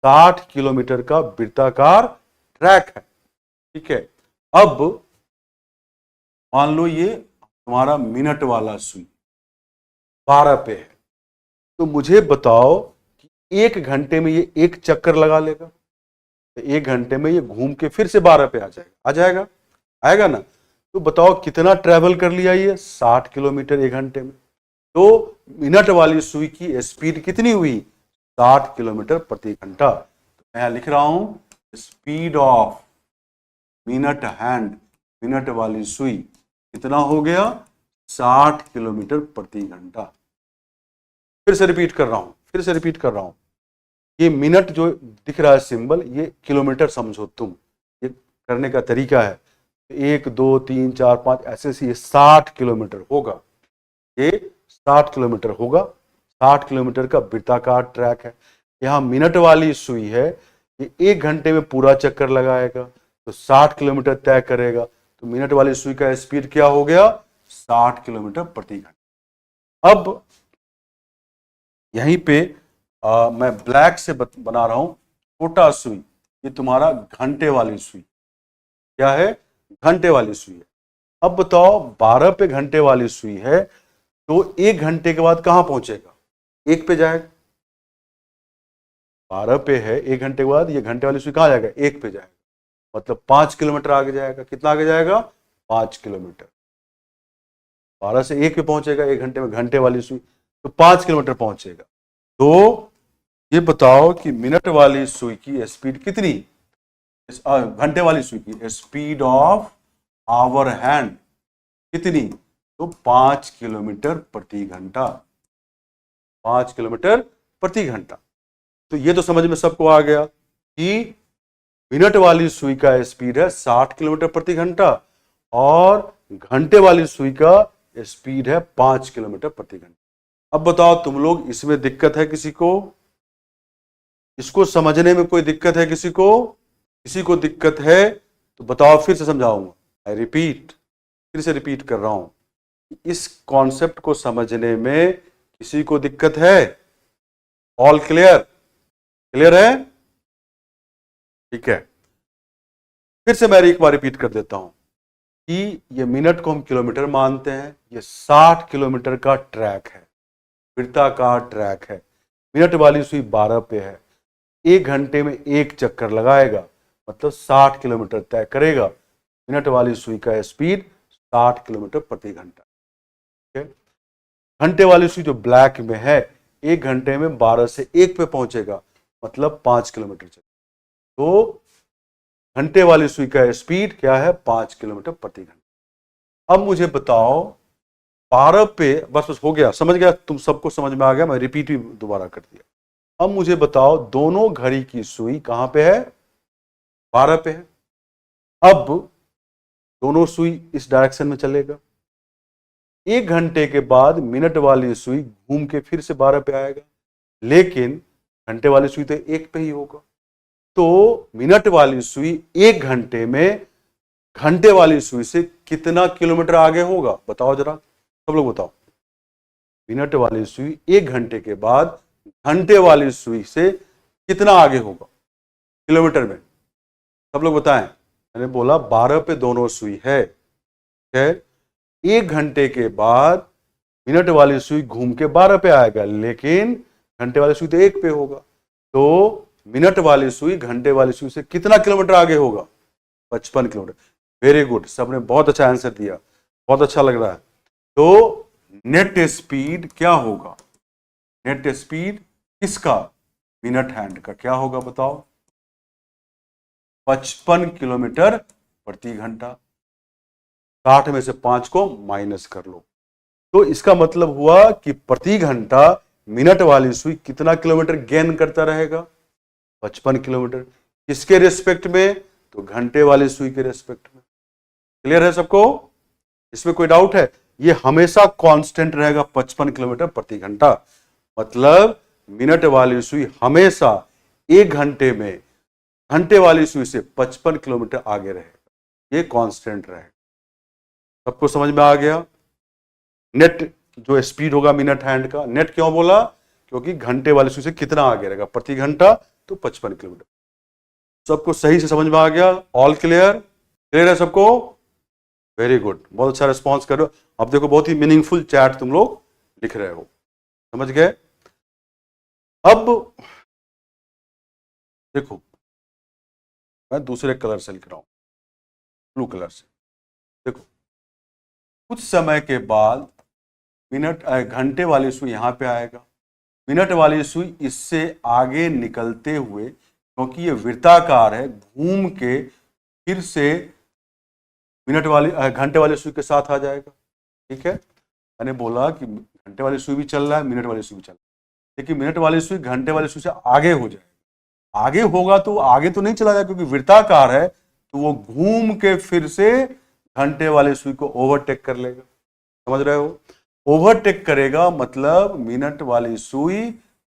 60 किलोमीटर का वृत्ताकार ट्रैक है। ठीक है, अब मान लो ये तुम्हारा मिनट वाला सुई 12 पे है, तो मुझे बताओ कि 1 घंटे में ये 1 चक्कर लगा लेगा, तो 1 घंटे में ये घूम के फिर से 12 पे आ जाएगा। आ जाएगा, आएगा ना। तो बताओ कितना ट्रेवल कर लिया ये, 60 किलोमीटर 1 घंटे में। तो मिनट वाली सुई की स्पीड कितनी हुई, 60 किलोमीटर प्रति घंटा। तो मैं यहां लिख रहा हूं speed of minute hand, minute वाली सुई कितना हो गया, 60 किलोमीटर प्रति घंटा। फिर से रिपीट कर रहा हूं, ये मिनट जो दिख रहा है सिंबल, ये किलोमीटर समझो तुम। ये करने का तरीका है 1 2 3 4 5 ऐसे से ये 60 किलोमीटर होगा, ये 60 किलोमीटर होगा। 60 किलोमीटर का वृत्ताकार ट्रैक है। यहाँ मिनट वाली सुई है, ये 1 घंटे में पूरा चक्कर लगाएगा तो 60 किलोमीटर तय करेगा। तो मिनट वाली सुई का स्पीड क्या हो गया? 60 किलोमीटर प्रति घंटा। अब यहीं पे मैं ब्लैक से बना रहा हूं छोटा सुई, ये तुम्हारा घंटे वाली सुई। क्या है? घंटे वाली सुई है। अब बताओ 12 पे घंटे वाली सुई है तो 1 घंटे के बाद कहां पहुंचेगा? 1 पे जाएगा। 12 पे है, 1 घंटे के बाद ये घंटे वाली सुई कहां जाएगा? 1 पे जाएगा, मतलब 5 किलोमीटर आगे जाएगा। कितना आगे जाएगा? 5 किलोमीटर। 12 से 1 पे पहुंचेगा 1 घंटे में, घंटे वाली सुई तो 5 किलोमीटर पहुंचेगा। तो ये बताओ कि मिनट वाली सुई की स्पीड कितनी, घंटे वाली सुई की स्पीड ऑफ आवर हैंड कितनी? तो 5 किलोमीटर प्रति घंटा। 5 किलोमीटर प्रति घंटा। तो ये तो समझ में सबको आ गया कि मिनट वाली सुई का स्पीड है 60 किलोमीटर प्रति घंटा और घंटे वाली सुई का स्पीड है 5 किलोमीटर प्रति घंटा। अब बताओ तुम लोग, इसमें दिक्कत है किसी को? इसको समझने में कोई दिक्कत है किसी को? किसी को दिक्कत है तो बताओ, फिर से समझाऊंगा। आई रिपीट, फिर से रिपीट कर रहा हूं, इस कॉन्सेप्ट को समझने में किसी को दिक्कत है? All clear? क्लियर है? ठीक है। फिर से मैं एक बार रिपीट कर देता हूं कि ये मिनट को हम किलोमीटर मानते हैं, ये 60 किलोमीटर का ट्रैक है, वृत्ताकार ट्रैक है। मिनट वाली सुई 12 पे है, 1 घंटे में 1 चक्कर लगाएगा, मतलब 60 किलोमीटर तय करेगा। मिनट वाली सुई का स्पीड 60 किलोमीटर प्रति घंटा। ठीक है। घंटे वाली सुई जो ब्लैक में है, 1 घंटे में 12 से 1 पे पहुंचेगा, मतलब 5 किलोमीटर चलेगा। तो घंटे वाली सुई का स्पीड क्या है? 5 किलोमीटर प्रति घंटा। अब मुझे बताओ 12 पे, बस हो गया, समझ गया तुम सबको, समझ में आ गया, मैं रिपीट भी दोबारा कर दिया। अब मुझे बताओ दोनों घड़ी की सुई कहां पे है? 12 पे है। अब दोनों सुई इस डायरेक्शन में चलेगा। 1 घंटे के बाद मिनट वाली सुई घूम के फिर से 12 पे आएगा, लेकिन घंटे वाली सुई तो 1 पे ही होगा। तो मिनट वाली सुई 1 घंटे में घंटे वाली सुई से कितना किलोमीटर आगे होगा? बताओ जरा, सब लोग बताओ। मिनट वाली सुई 1 घंटे के बाद घंटे वाली सुई से कितना आगे होगा किलोमीटर में? सब लोग बताएं। मैंने बोला 12 पे दोनों सुई है, 1 घंटे के बाद मिनट वाली सुई घूम के 12 पे आएगा, लेकिन घंटे वाली सुई तो 1 पे होगा। तो मिनट वाली सुई घंटे वाली सुई से कितना किलोमीटर आगे होगा? 55 किलोमीटर। वेरी गुड, सबने बहुत अच्छा आंसर दिया, बहुत अच्छा लग रहा है। तो नेट स्पीड क्या होगा? नेट स्पीड किसका? मिनट हैंड का क्या होगा बताओ? 55 किलोमीटर प्रति घंटा। 60 में से 5 को माइनस कर लो, तो इसका मतलब हुआ कि प्रति घंटा मिनट वाली सुई कितना किलोमीटर गेन करता रहेगा? 55 किलोमीटर। किसके रेस्पेक्ट में? तो घंटे वाली सुई के रेस्पेक्ट में। क्लियर है सबको? इसमें कोई डाउट है? ये हमेशा कांस्टेंट रहेगा 55 किलोमीटर प्रति घंटा, मतलब मिनट वाली सुई हमेशा 1 घंटे में घंटे वाली सुई से 55 किलोमीटर आगे रहेगा, ये कांस्टेंट रहेगा। सबको समझ में आ गया? नेट जो स्पीड होगा मिनट हैंड का, नेट क्यों बोला? क्योंकि घंटे वाली सुई से कितना आगे रहेगा प्रति घंटा? तो 55 किलोमीटर। सबको सही से समझ में आ गया? All clear? क्लियर है सबको? वेरी गुड, बहुत अच्छा रिस्पॉन्स कर रहे हो। अब देखो बहुत ही मीनिंगफुल चैट तुम लोग लिख रहे हो, समझ गए? अब देखो मैं दूसरे कलर से लिख रहा हूं, ब्लू कलर से। देखो कुछ समय के बाद मिनट घंटे वाली सुई यहां पे आएगा, मिनट वाली सुई इससे आगे निकलते हुए, क्योंकि ये वृत्ताकार है, घूम के फिर से मिनट वाली घंटे वाली सुई के साथ आ जाएगा। ठीक है, मैंने बोला कि घंटे वाली सुई भी चल रहा है, मिनट वाली सुई भी चल रहा है, लेकिन मिनट वाली सुई घंटे वाली सुई से आगे हो जाए। आगे होगा तो आगे तो नहीं चला जाएगा क्योंकि वृत्ताकार है, तो वो घूम के फिर से घंटे वाले सुई को ओवरटेक कर लेगा। समझ रहे हो? ओवरटेक करेगा मतलब मिनट वाली सुई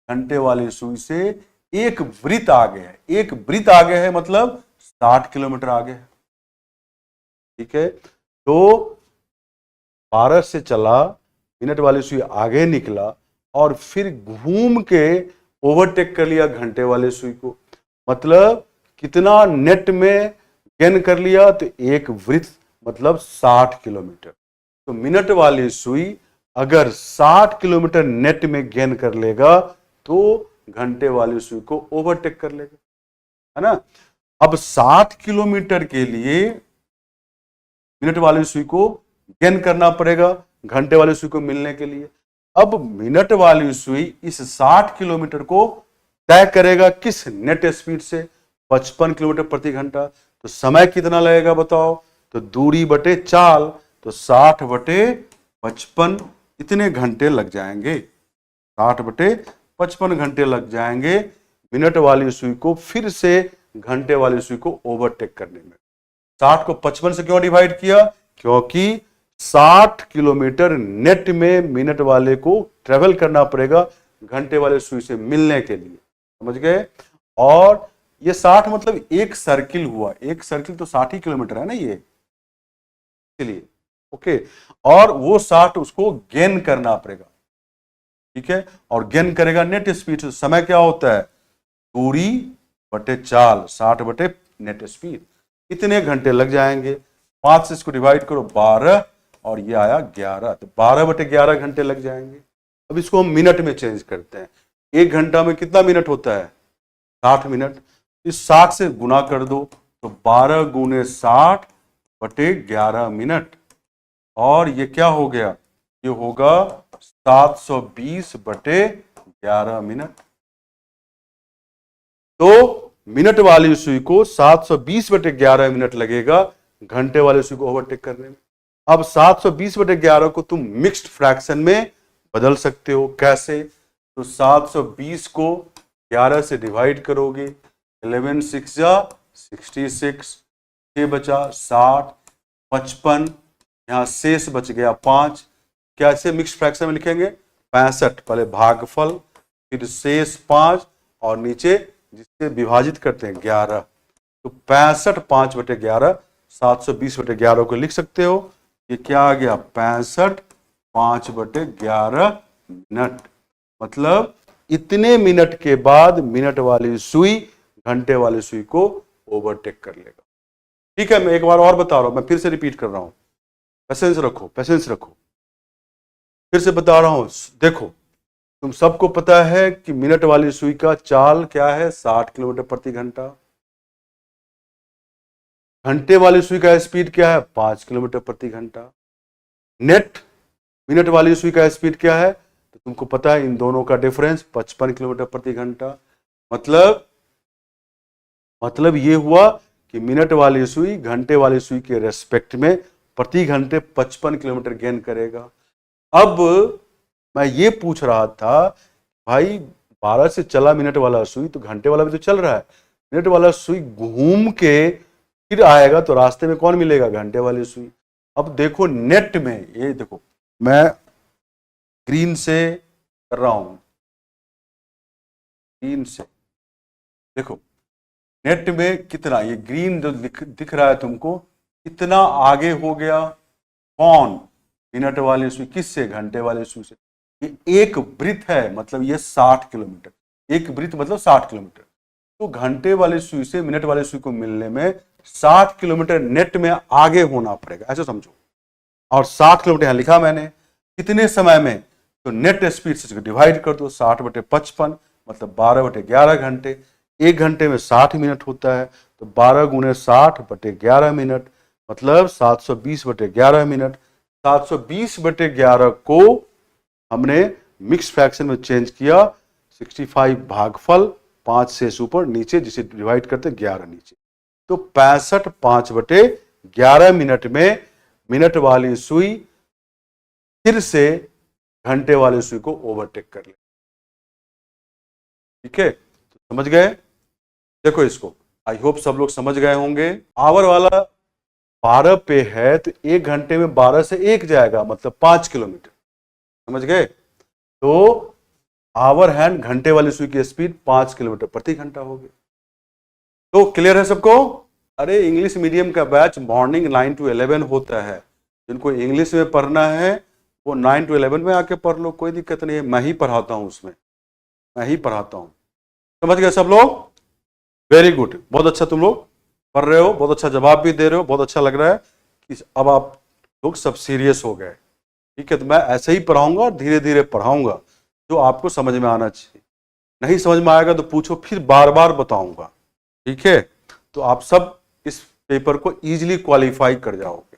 घंटे वाली सुई से एक वृत्त आगे है। एक वृत्त आगे है मतलब 60 किलोमीटर आगे है। ठीक है, तो 12 से चला, मिनट वाली सुई आगे निकला और फिर घूम के ओवरटेक कर लिया घंटे वाले सुई को। मतलब कितना नेट में गेन कर लिया? तो एक वृत्त मतलब 60 किलोमीटर। तो मिनट वाली सुई अगर 60 किलोमीटर नेट में गेन कर लेगा तो घंटे वाली सुई को ओवरटेक कर लेगा, है ना। अब 60 किलोमीटर के लिए मिनट वाली सुई को गेन करना पड़ेगा घंटे वाली सुई को मिलने के लिए। अब मिनट वाली सुई इस 60 किलोमीटर को तय करेगा किस नेट स्पीड से? 55 किलोमीटर प्रति घंटा। तो समय कितना लगेगा बताओ? तो दूरी बटे चाल, तो 60 बटे 55 इतने घंटे लग जाएंगे। 60 बटे 55 घंटे लग जाएंगे मिनट वाली सुई को फिर से घंटे वाली सुई को ओवरटेक करने में। 60 को 55 से क्यों डिवाइड किया? क्योंकि 60 किलोमीटर नेट में मिनट वाले को ट्रेवल करना पड़ेगा घंटे वाले सुई से मिलने के लिए। समझ गए? और ये 60 मतलब एक सर्किल हुआ। एक सर्किल तो 60 ही किलोमीटर है ना ये, इसलिए ओके। और वो 60 उसको गेन करना पड़ेगा। ठीक है, और गेन करेगा नेट स्पीड से। समय क्या होता है? दूरी बटे चाल, 60 बटे नेट स्पीड। इतने घंटे लग जाएंगे। 5 से इसको डिवाइड करो 12 और ये आया 11, तो 12 बटे 11 घंटे लग जाएंगे। अब इसको हम मिनट में चेंज करते हैं। एक घंटा में कितना मिनट होता है? 60 मिनट। इस 60 से गुना कर दो तो 12 गुने 60 बटे 11 मिनट, और ये क्या हो गया? ये होगा 720 बटे 11 मिनट। तो मिनट वाली सुई को 720 बटे 11 मिनट लगेगा घंटे वाली सुई को ओवरटेक करने में। अब 720 बटे 11 को तुम मिक्स्ड फ्रैक्शन में बदल सकते हो। कैसे? तो 720 को 11 से डिवाइड करोगे, 11 6 जा 66, 6 बचा 60, 55, यहाँ शेष बच गया 5। कैसे मिक्स फ्रैक्शन में लिखेंगे? 65, पहले भागफल फिर शेष 5 और नीचे जिससे विभाजित करते हैं 11। तो 65 5 बटे 11, 720 बटे 11 को लिख सकते हो। ये क्या आ गया? 65 5 बटे 11 मिनट। मतलब इतने मिनट के बाद मिनट वाली सुई घंटे वाली सुई को ओवरटेक कर लेगा। ठीक है, मैं एक बार और बता रहा हूं, मैं फिर से रिपीट कर रहा हूं। पेशेंस रखो, पेशेंस रखो। फिर से बता रहा हूं, देखो तुम सबको पता है कि मिनट वाली सुई का चाल क्या है? 60 किलोमीटर प्रति घंटा। घंटे वाली सुई का स्पीड क्या है? 5 किलोमीटर प्रति घंटा। नेट मिनट वाली सुई का स्पीड क्या है? तो तुमको पता है इन दोनों का डिफरेंस 55 किलोमीटर प्रति घंटा। मतलब ये हुआ कि मिनट वाली सुई घंटे वाली सुई के रेस्पेक्ट में प्रति घंटे 55 किलोमीटर गेन करेगा। अब मैं ये पूछ रहा था, भाई 12 से चला मिनट वाला सुई, तो घंटे वाला भी तो चल रहा है। मिनट वाला सुई घूम के फिर आएगा तो रास्ते में कौन मिलेगा? घंटे वाली सुई। अब देखो नेट में, ये देखो मैं ग्रीन से कर रहा हूं, ग्रीन से देखो नेट में कितना, ये ग्रीन जो दिख रहा है तुमको, कितना आगे हो गया? कौन? मिनट वाली सुई किससे? घंटे वाली सुई से। ये एक वृत्त है, मतलब ये 60 किलोमीटर। एक वृत्त मतलब 60 किलोमीटर। तो घंटे वाली सुई से मिनट वाली सुई को मिलने में 60 किलोमीटर नेट में आगे होना पड़ेगा, ऐसा समझो। और 60 किलोमीटर यहां लिखा मैंने। कितने समय में? तो नेट स्पीड से डिवाइड कर दो, 60 बटे 55 मतलब 12 बटे 11 घंटे। एक घंटे में 60 मिनट होता है, तो 12 गुने 60 बटे 11 मिनट मतलब 720 बटे 11 मिनट। 720 बटे 11 को हमने मिक्स फ्रैक्शन में चेंज किया, 65 भागफल 5 से ऊपर नीचे, जिसे डिवाइड करते 11 नीचे। तो 65 5 बटे 11 मिनट में मिनट वाली सुई फिर से घंटे वाली सुई को ओवरटेक कर ले। ठीक है, तो समझ गए? देखो इसको, आई होप सब लोग समझ गए होंगे। आवर वाला 12 पे है तो 1 घंटे में 12 से 1 जाएगा, मतलब 5 किलोमीटर। समझ गए? तो आवर हैंड घंटे वाली सुई की स्पीड 5 किलोमीटर प्रति घंटा होगी। तो क्लियर है सबको? अरे इंग्लिश मीडियम का बैच मॉर्निंग 9 to 11 होता है। जिनको इंग्लिश में पढ़ना है वो 9 to 11 में आके पढ़ लो, कोई दिक्कत नहीं है। मैं ही पढ़ाता हूं उसमें, मैं ही पढ़ाता हूं। समझ गए सब लोग? वेरी गुड, बहुत अच्छा तुम लोग पढ़ रहे हो, बहुत अच्छा जवाब भी दे रहे हो, बहुत अच्छा लग रहा है कि अब आप लोग सब सीरियस हो गए। ठीक है, तो मैं ऐसे ही पढ़ाऊंगा और धीरे धीरे पढ़ाऊंगा जो आपको समझ में आना चाहिए। नहीं समझ में आएगा तो पूछो, फिर बार बार बताऊंगा। ठीक है, तो आप सब इस पेपर को इजीली क्वालिफाई कर जाओगे।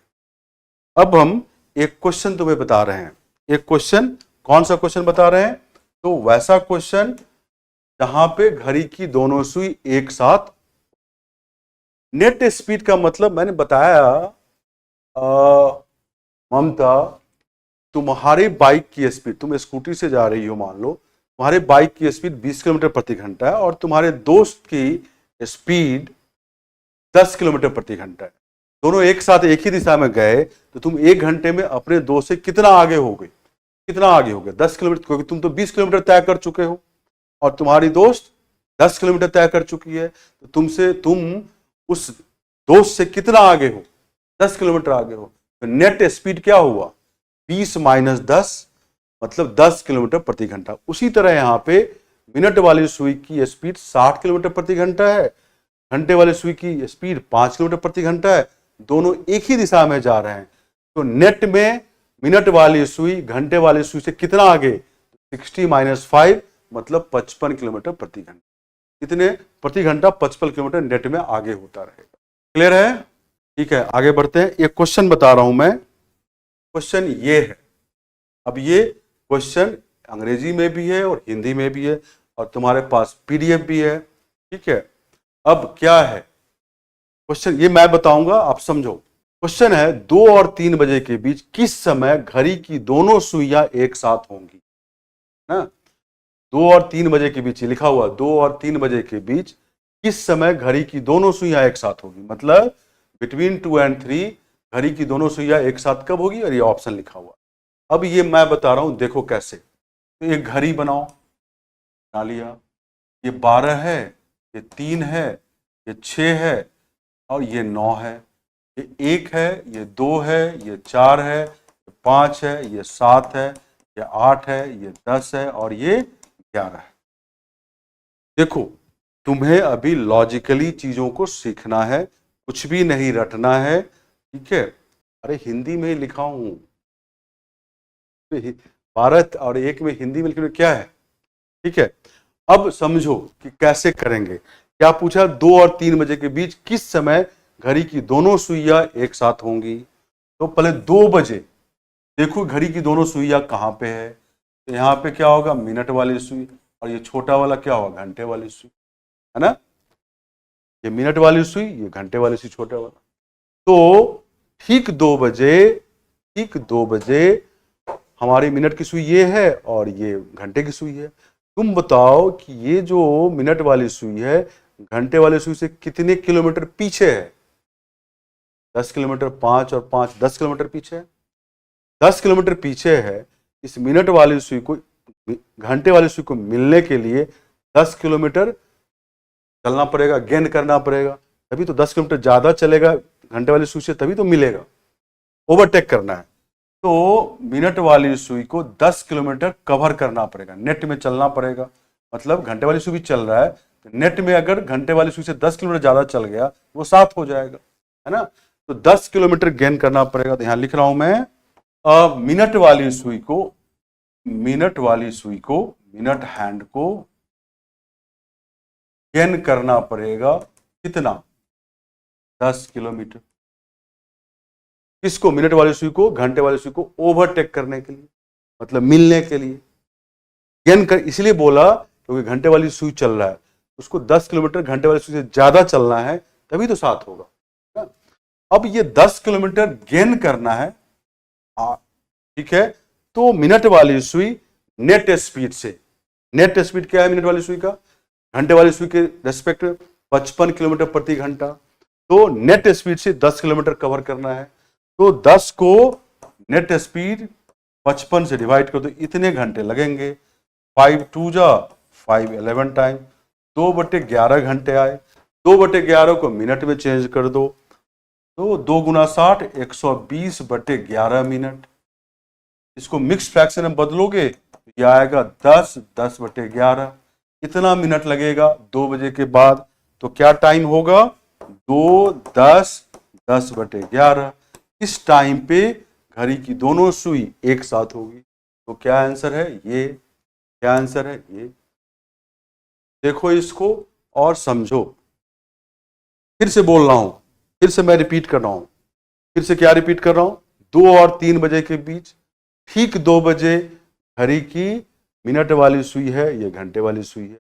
अब हम एक क्वेश्चन तुम्हें बता रहे हैं। एक क्वेश्चन, कौन सा क्वेश्चन बता रहे हैं? तो वैसा क्वेश्चन जहां पे घड़ी की दोनों सुई एक साथ। नेट स्पीड का मतलब मैंने बताया, ममता, तुम्हारे बाइक की स्पीड, तुम स्कूटी से जा रही हो, मान लो तुम्हारे बाइक की स्पीड 20 किलोमीटर प्रति घंटा है और तुम्हारे दोस्त की स्पीड 10 किलोमीटर प्रति घंटा है। दोनों एक साथ एक ही दिशा में गए तो तुम 1 घंटे में अपने दोस्त से कितना आगे हो गए? कितना आगे हो गए? 10 किलोमीटर, क्योंकि तुम तो 20 किलोमीटर तय कर चुके हो और तुम्हारी दोस्त 10 किलोमीटर तय कर चुकी है। तो तुम उस दोस्त से कितना आगे हो? 10 किलोमीटर आगे हो। तो नेट स्पीड क्या हुआ? 20 - 10 मतलब 10 किलोमीटर प्रति घंटा। उसी तरह यहां पे मिनट वाली सुई की स्पीड 60 किलोमीटर प्रति घंटा है, घंटे वाली सुई की स्पीड 5 किलोमीटर प्रति घंटा है। दोनों एक ही दिशा में जा रहे हैं। तो नेट में मिनट वाली सुई घंटे वाली सुई से कितना आगे? 60 - 5 मतलब 55 किलोमीटर प्रति घंटा। कितने प्रति घंटा? 55 किलोमीटर नेट में आगे होता रहेगा। क्लियर है? ठीक है, आगे बढ़ते हैं। एक क्वेश्चन बता रहा हूं मैं। क्वेश्चन ये है, अब ये क्वेश्चन अंग्रेजी में भी है और हिंदी में भी है और तुम्हारे पास पीडीएफ भी है। ठीक है, अब क्या है क्वेश्चन, ये मैं बताऊंगा, आप समझो। क्वेश्चन है 2 और 3 बजे के बीच किस समय घड़ी की दोनों सुइयां एक साथ होंगी? ना, 2 और 3 बजे के बीच लिखा हुआ, 2 और 3 बजे के बीच किस समय घड़ी की दोनों सुइयां एक साथ होगी? मतलब बिटवीन 2 and 3 घड़ी की दोनों सुइयां एक साथ कब होगी? और ये ऑप्शन लिखा हुआ। अब ये मैं बता रहा हूं, देखो कैसे। तो एक घड़ी बनाओ, बना लिया। ये 12 है, ये 3 है, ये 6 है और ये 9 है। ये 1 है, ये 2 है, ये 4 है, ये 5 है, ये 7 है, ये 8 है, ये 10 है और ये 11 है। देखो, तुम्हें अभी लॉजिकली चीजों को सीखना है, कुछ भी नहीं रटना है। ठीक है, अरे हिंदी में ही लिखा हूं, 12 और 1 में हिंदी में लिखने क्या है? ठीक है, अब समझो कि कैसे करेंगे। क्या पूछा? 2 और 3 बजे के बीच किस समय घड़ी की दोनों सुइयां एक साथ होंगी? तो पहले 2 बजे देखो घड़ी की दोनों सुइयां कहां पे है। तो यहां पे क्या होगा? मिनट वाली सुई और ये छोटा वाला क्या होगा? घंटे वाली सुई, है ना। ये मिनट वाली सुई, ये घंटे वाली सुई, छोटा वाला। तो ठीक 2 बजे, ठीक 2 बजे हमारी मिनट की सुई ये है और ये घंटे की सुई है। तुम बताओ कि ये जो मिनट वाली सुई है घंटे वाली सुई से कितने किलोमीटर पीछे है? 10 किलोमीटर, 5 और 5 10 किलोमीटर पीछे है। 10 किलोमीटर पीछे है। इस मिनट वाली सुई को घंटे वाली सुई को मिलने के लिए 10 किलोमीटर चलना पड़ेगा, गेन करना पड़ेगा, तभी तो 10 किलोमीटर ज्यादा चलेगा घंटे वाली सुई से, तभी तो मिलेगा। ओवरटेक करना है तो मिनट वाली सुई को 10 किलोमीटर कवर करना पड़ेगा, नेट में चलना पड़ेगा। मतलब घंटे वाली सुई भी चल रहा है तो नेट में अगर घंटे वाली सुई से 10 किलोमीटर ज्यादा चल गया वो 7 हो जाएगा, है ना। तो 10 किलोमीटर गेन करना पड़ेगा। तो यहां लिख रहा हूं मैं, मिनट वाली सुई को, मिनट वाली सुई को, मिनट हैंड को गेन करना पड़ेगा कितना? 10 किलोमीटर। किसको? मिनट वाली सुई को घंटे वाली सुई को ओवरटेक करने के लिए, मतलब मिलने के लिए। गेन कर इसलिए बोला क्योंकि घंटे वाली सुई चल रहा है, उसको 10 किलोमीटर घंटे वाली सुई से ज्यादा चलना है, तभी तो 7 होगा। अब ये 10 किलोमीटर गेन करना है, ठीक है। तो मिनट वाली सुई नेट स्पीड से, नेट स्पीड क्या है मिनट वाली सुई का? घंटे वाली सुई के रेस्पेक्ट में 55 किलोमीटर प्रति घंटा। तो नेट स्पीड से 10 किलोमीटर कवर करना है, तो 10 को नेट स्पीड 55 से डिवाइड कर दो, इतने घंटे लगेंगे। 5 2 जा 5 11 टाइम, 2/11 घंटे आए। 2/11 को मिनट में चेंज कर दो, तो 2 गुना 60 120/11 मिनट। इसको मिक्स फ्रैक्शन में बदलोगे तो ये आएगा 10 10/11। इतना मिनट लगेगा 2 बजे के बाद। तो क्या टाइम होगा? 2 10 10/11। इस टाइम पे घड़ी की दोनों सुई एक साथ होगी। तो क्या आंसर है? ये। क्या आंसर है? ये। देखो इसको और समझो। फिर से बोल रहा हूं, फिर से मैं रिपीट कर रहा हूं। फिर से क्या रिपीट कर रहा हूं? 2 और 3 बजे के बीच, ठीक 2 बजे घड़ी की मिनट वाली सुई है, ये घंटे वाली सुई है।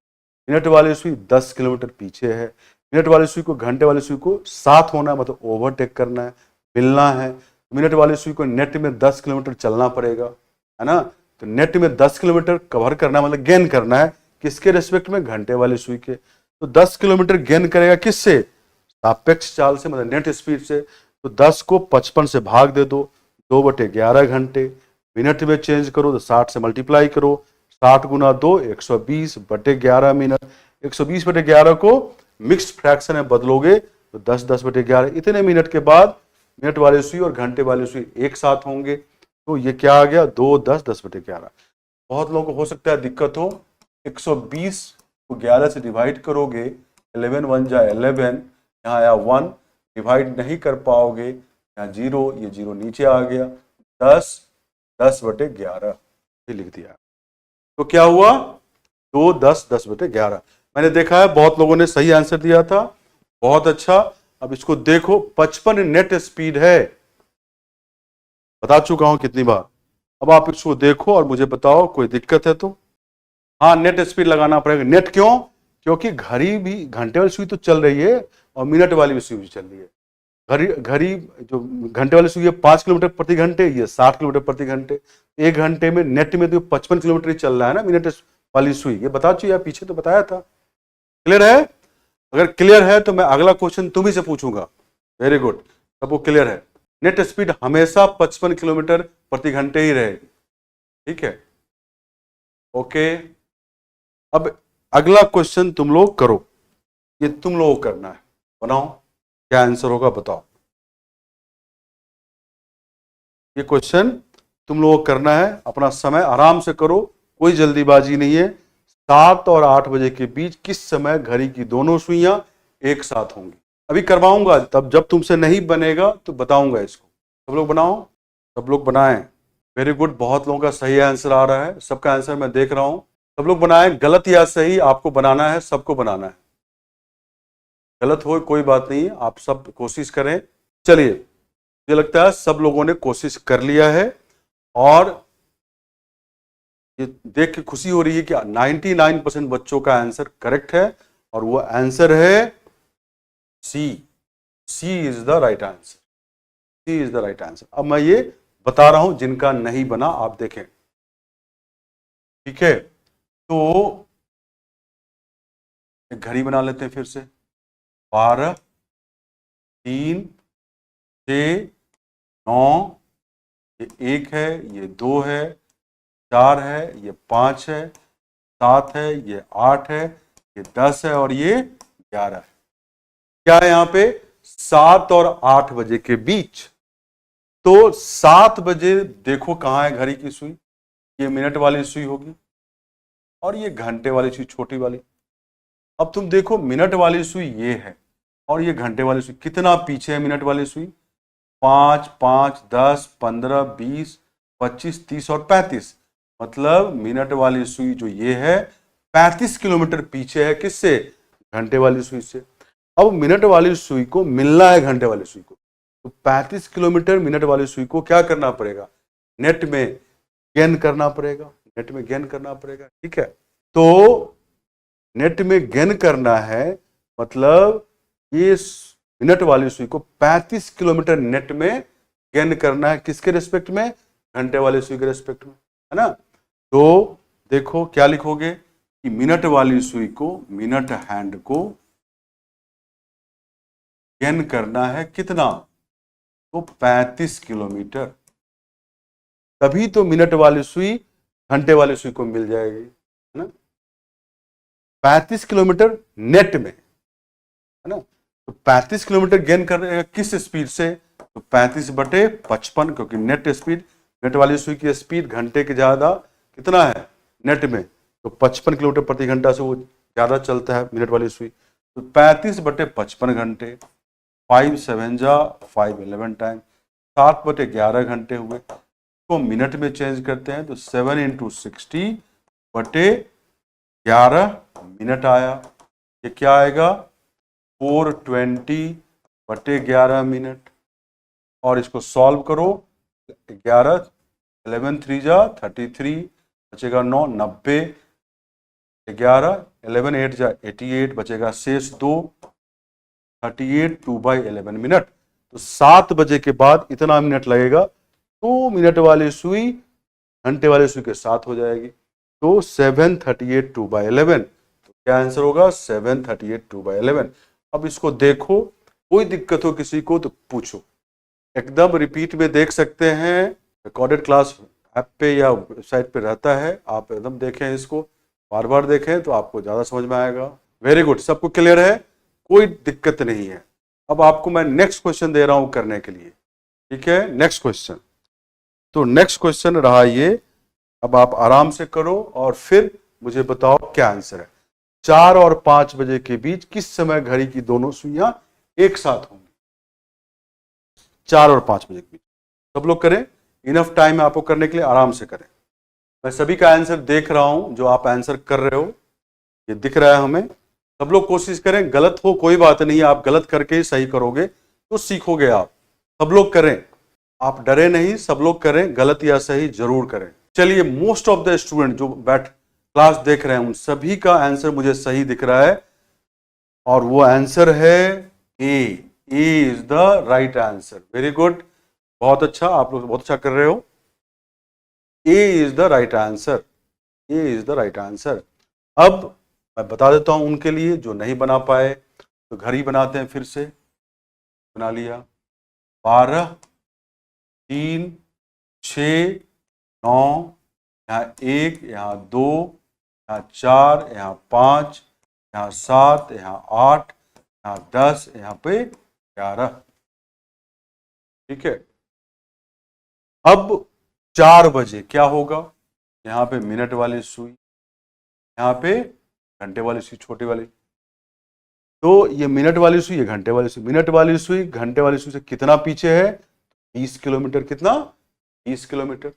मिनट वाली सुई 10 किलोमीटर पीछे है। मिनट वाली सुई को घंटे वाली सुई को साथ होना है, मतलब ओवरटेक करना है, मिलना है। मिनट वाली सुई को नेट में 10 किलोमीटर चलना पड़ेगा, है ना। तो नेट में 10 किलोमीटर कवर करना मतलब गेन करना है, किसके रेस्पेक्ट में? घंटे वाली सुई के। तो 10 किलोमीटर गेन करेगा किससे? सापेक्ष चाल से, मतलब नेट स्पीड से। तो 10 को 55 से भाग दे दो, 2/11 घंटे। मिनट में चेंज करो तो 60 से मल्टीप्लाई करो, 60 गुना 2 120/11 मिनट। 120/11 को मिक्स्ड फ्रैक्शन में बदलोगे तो 10 10/11। इतने मिनट के बाद मिनट वाली सुई और घंटे वाली सुई एक साथ होंगे। तो ये क्या आ गया? 2 10 10/11। बहुत लोगों को सकता है दिक्कत हो, 120 को 11 से डिवाइड करोगे, 11 1 जा 11, यहाँ आया 1, डिवाइड नहीं कर पाओगे, यहाँ 0, ये 0 नीचे आ गया, 10 10/11 ये लिख दिया। तो क्या हुआ? 2 10 10/11। मैंने देखा है बहुत लोगों ने सही आंसर दिया था, बहुत अच्छा। अब इसको देखो, 55 नेट स्पीड है, बता चुका हूं कितनी बार। अब आप इसको देखो और मुझे बताओ कोई दिक्कत है तो। हाँ, नेट स्पीड लगाना पड़ेगा। नेट क्यों? क्योंकि घड़ी भी, घंटे वाली सुई तो चल रही है और मिनट वाली भी सुई भी चल रही है। घड़ी जो घंटे वाली सुई है 5 किलोमीटर प्रति घंटे, ये 60 किलोमीटर प्रति घंटे। 1 घंटे में नेट में तो 55 किलोमीटर ही चल रहा है ना मिनट वाली सुई। ये बता चुकी है, पीछे तो बताया था। क्लियर है? अगर क्लियर है तो मैं अगला क्वेश्चन तुम ही से पूछूंगा। वेरी गुड, सब वो क्लियर है। नेट स्पीड हमेशा 55 किलोमीटर प्रति घंटे ही रहेगी, ठीक है? ओके, अब अगला क्वेश्चन तुम लोग करो, ये तुम लोगों को करना है। बनाओ, क्या आंसर होगा बताओ। ये क्वेश्चन तुम लोगों को करना है, अपना समय आराम से करो, कोई जल्दीबाजी नहीं है। 7 और 8 बजे के बीच किस समय घड़ी की दोनों सुइयां एक साथ होंगी? अभी करवाऊंगा, तब जब तुमसे नहीं बनेगा तो बताऊंगा इसको। सब लोग बनाओ, सब लोग बनाएं। वेरी गुड, बहुत लोगों का सही आंसर आ रहा है, सबका आंसर मैं देख रहा हूं। सब लोग बनाएं, गलत या सही आपको बनाना है, सबको बनाना है। गलत हो कोई बात नहीं, आप सब कोशिश करें। चलिए, मुझे लगता है सब लोगों ने कोशिश कर लिया है और ये देख के खुशी हो रही है कि 99% बच्चों का आंसर करेक्ट है और वो आंसर है C. C is the right answer. C is the right answer. अब मैं ये बता रहा हूं जिनका नहीं बना, आप देखें, ठीक है? तो एक घड़ी बना लेते हैं फिर से। 12 3 6 9, ये 1 है, ये 2 है, 4 है, ये 5 है, 7 है, ये 8 है, ये 10 है और ये 11 है। क्या है यहाँ पे? 7 और 8 बजे के बीच। तो 7 बजे देखो कहाँ है घड़ी की सुई, ये मिनट वाली सुई होगी और ये घंटे वाली सुई छोटी वाली। अब तुम देखो, मिनट वाली सुई ये है और ये घंटे वाली सुई, कितना पीछे है मिनट वाली सुई? 5 5 10 15 20 25 30 और 35। मतलब मिनट वाली सुई जो ये है 35 किलोमीटर पीछे है, किससे? घंटे वाली सुई से। अब मिनट वाली सुई को मिलना है घंटे वाली सुई को, तो 35 किलोमीटर मिनट वाली सुई को क्या करना पड़ेगा? नेट में गेन करना पड़ेगा, नेट में गेन करना पड़ेगा, ठीक है? तो नेट में गेन करना है, मतलब ये मिनट वाली सुई को 35 किलोमीटर नेट में गेन करना है, किसके रेस्पेक्ट में? घंटे वाली सुई के रेस्पेक्ट में, है ना? तो देखो क्या लिखोगे, कि मिनट वाली सुई को, मिनट हैंड को गेन करना है कितना, तो 35 किलोमीटर। तभी तो मिनट वाली सुई घंटे वाली सुई को मिल जाएगी, है ना। 35 किलोमीटर नेट में, है ना। तो 35 किलोमीटर गेन कर रहे हैं किस स्पीड से, तो 35/55, क्योंकि नेट स्पीड, नेट वाली सुई की स्पीड घंटे के ज्यादा कितना है नेट में, तो 55 किलोमीटर प्रति घंटा से वो ज्यादा चलता है मिनट वाली सुई। तो 35/55 घंटे, 5 7 जा 5 11 टाइम, 7/11 घंटे हुए। तो मिनट में चेंज करते हैं तो 7 × 60/11 मिनट आया। ये क्या आएगा, 420/11 मिनट। और इसको सॉल्व करो, 11 11 3 जा 33, बचेगा 9, 90, 11 11 8 जा 88, बचेगा शेष 2, 38 2/11 मिनट। तो 7 बजे के बाद इतना मिनट लगेगा, तो मिनट वाली सुई घंटे वाली सुई के साथ हो जाएगी। तो 738 2/11, तो क्या आंसर होगा, 738 2/11। अब इसको देखो, कोई दिक्कत हो किसी को तो पूछो, एकदम रिपीट में देख सकते हैं, रिकॉर्डेड क्लास ऐप पे या वेबसाइट पे रहता है, आप एकदम देखें, इसको बार बार देखें तो आपको ज्यादा समझ में आएगा। वेरी गुड, सबको क्लियर है, कोई दिक्कत नहीं है। अब आपको मैं नेक्स्ट क्वेश्चन दे रहा हूं करने के लिए, ठीक है। नेक्स्ट क्वेश्चन, तो नेक्स्ट क्वेश्चन रहा ये, अब आप आराम से करो और फिर मुझे बताओ क्या आंसर है। 4 और 5 बजे के बीच किस समय घड़ी की दोनों सुइयां एक साथ होंगी, 4 और 5 बजे के बीच। सब लोग करें, इनफ टाइम है आपको करने के लिए, आराम से करें। मैं सभी का आंसर देख रहा हूं, जो आप आंसर कर रहे हो ये दिख रहा है हमें। सब लोग कोशिश करें, गलत हो कोई बात नहीं, आप गलत करके ही सही करोगे तो सीखोगे आप। सब लोग करें, आप डरे नहीं, सब लोग करें, गलत या सही जरूर करें। चलिए, मोस्ट ऑफ द स्टूडेंट जो बैठ क्लास देख रहे हैं उन सभी का आंसर मुझे सही दिख रहा है, और वो आंसर है A is the right answer. Very good, बहुत अच्छा, आप लोग बहुत अच्छा कर रहे हो। A is the right answer, A is the right answer. अब मैं बता देता हूं उनके लिए जो नहीं बना पाए, तो घर ही बनाते हैं, फिर से बना लिया। 12 3 6 9, यहाँ 1, यहाँ 2, यहाँ 4, यहाँ 5, यहाँ 7, यहाँ 8, यहाँ 10, यहाँ पे 11, ठीक है। अब 4 बजे क्या होगा, यहाँ पे मिनट वाली सुई, यहाँ पे घंटे वाली सुई, छोटी वाली। तो ये मिनट वाली सुई, ये घंटे वाली सुई। मिनट वाली सुई घंटे वाली सुई से कितना पीछे है, 20 किलोमीटर। कितना, 20 किलोमीटर।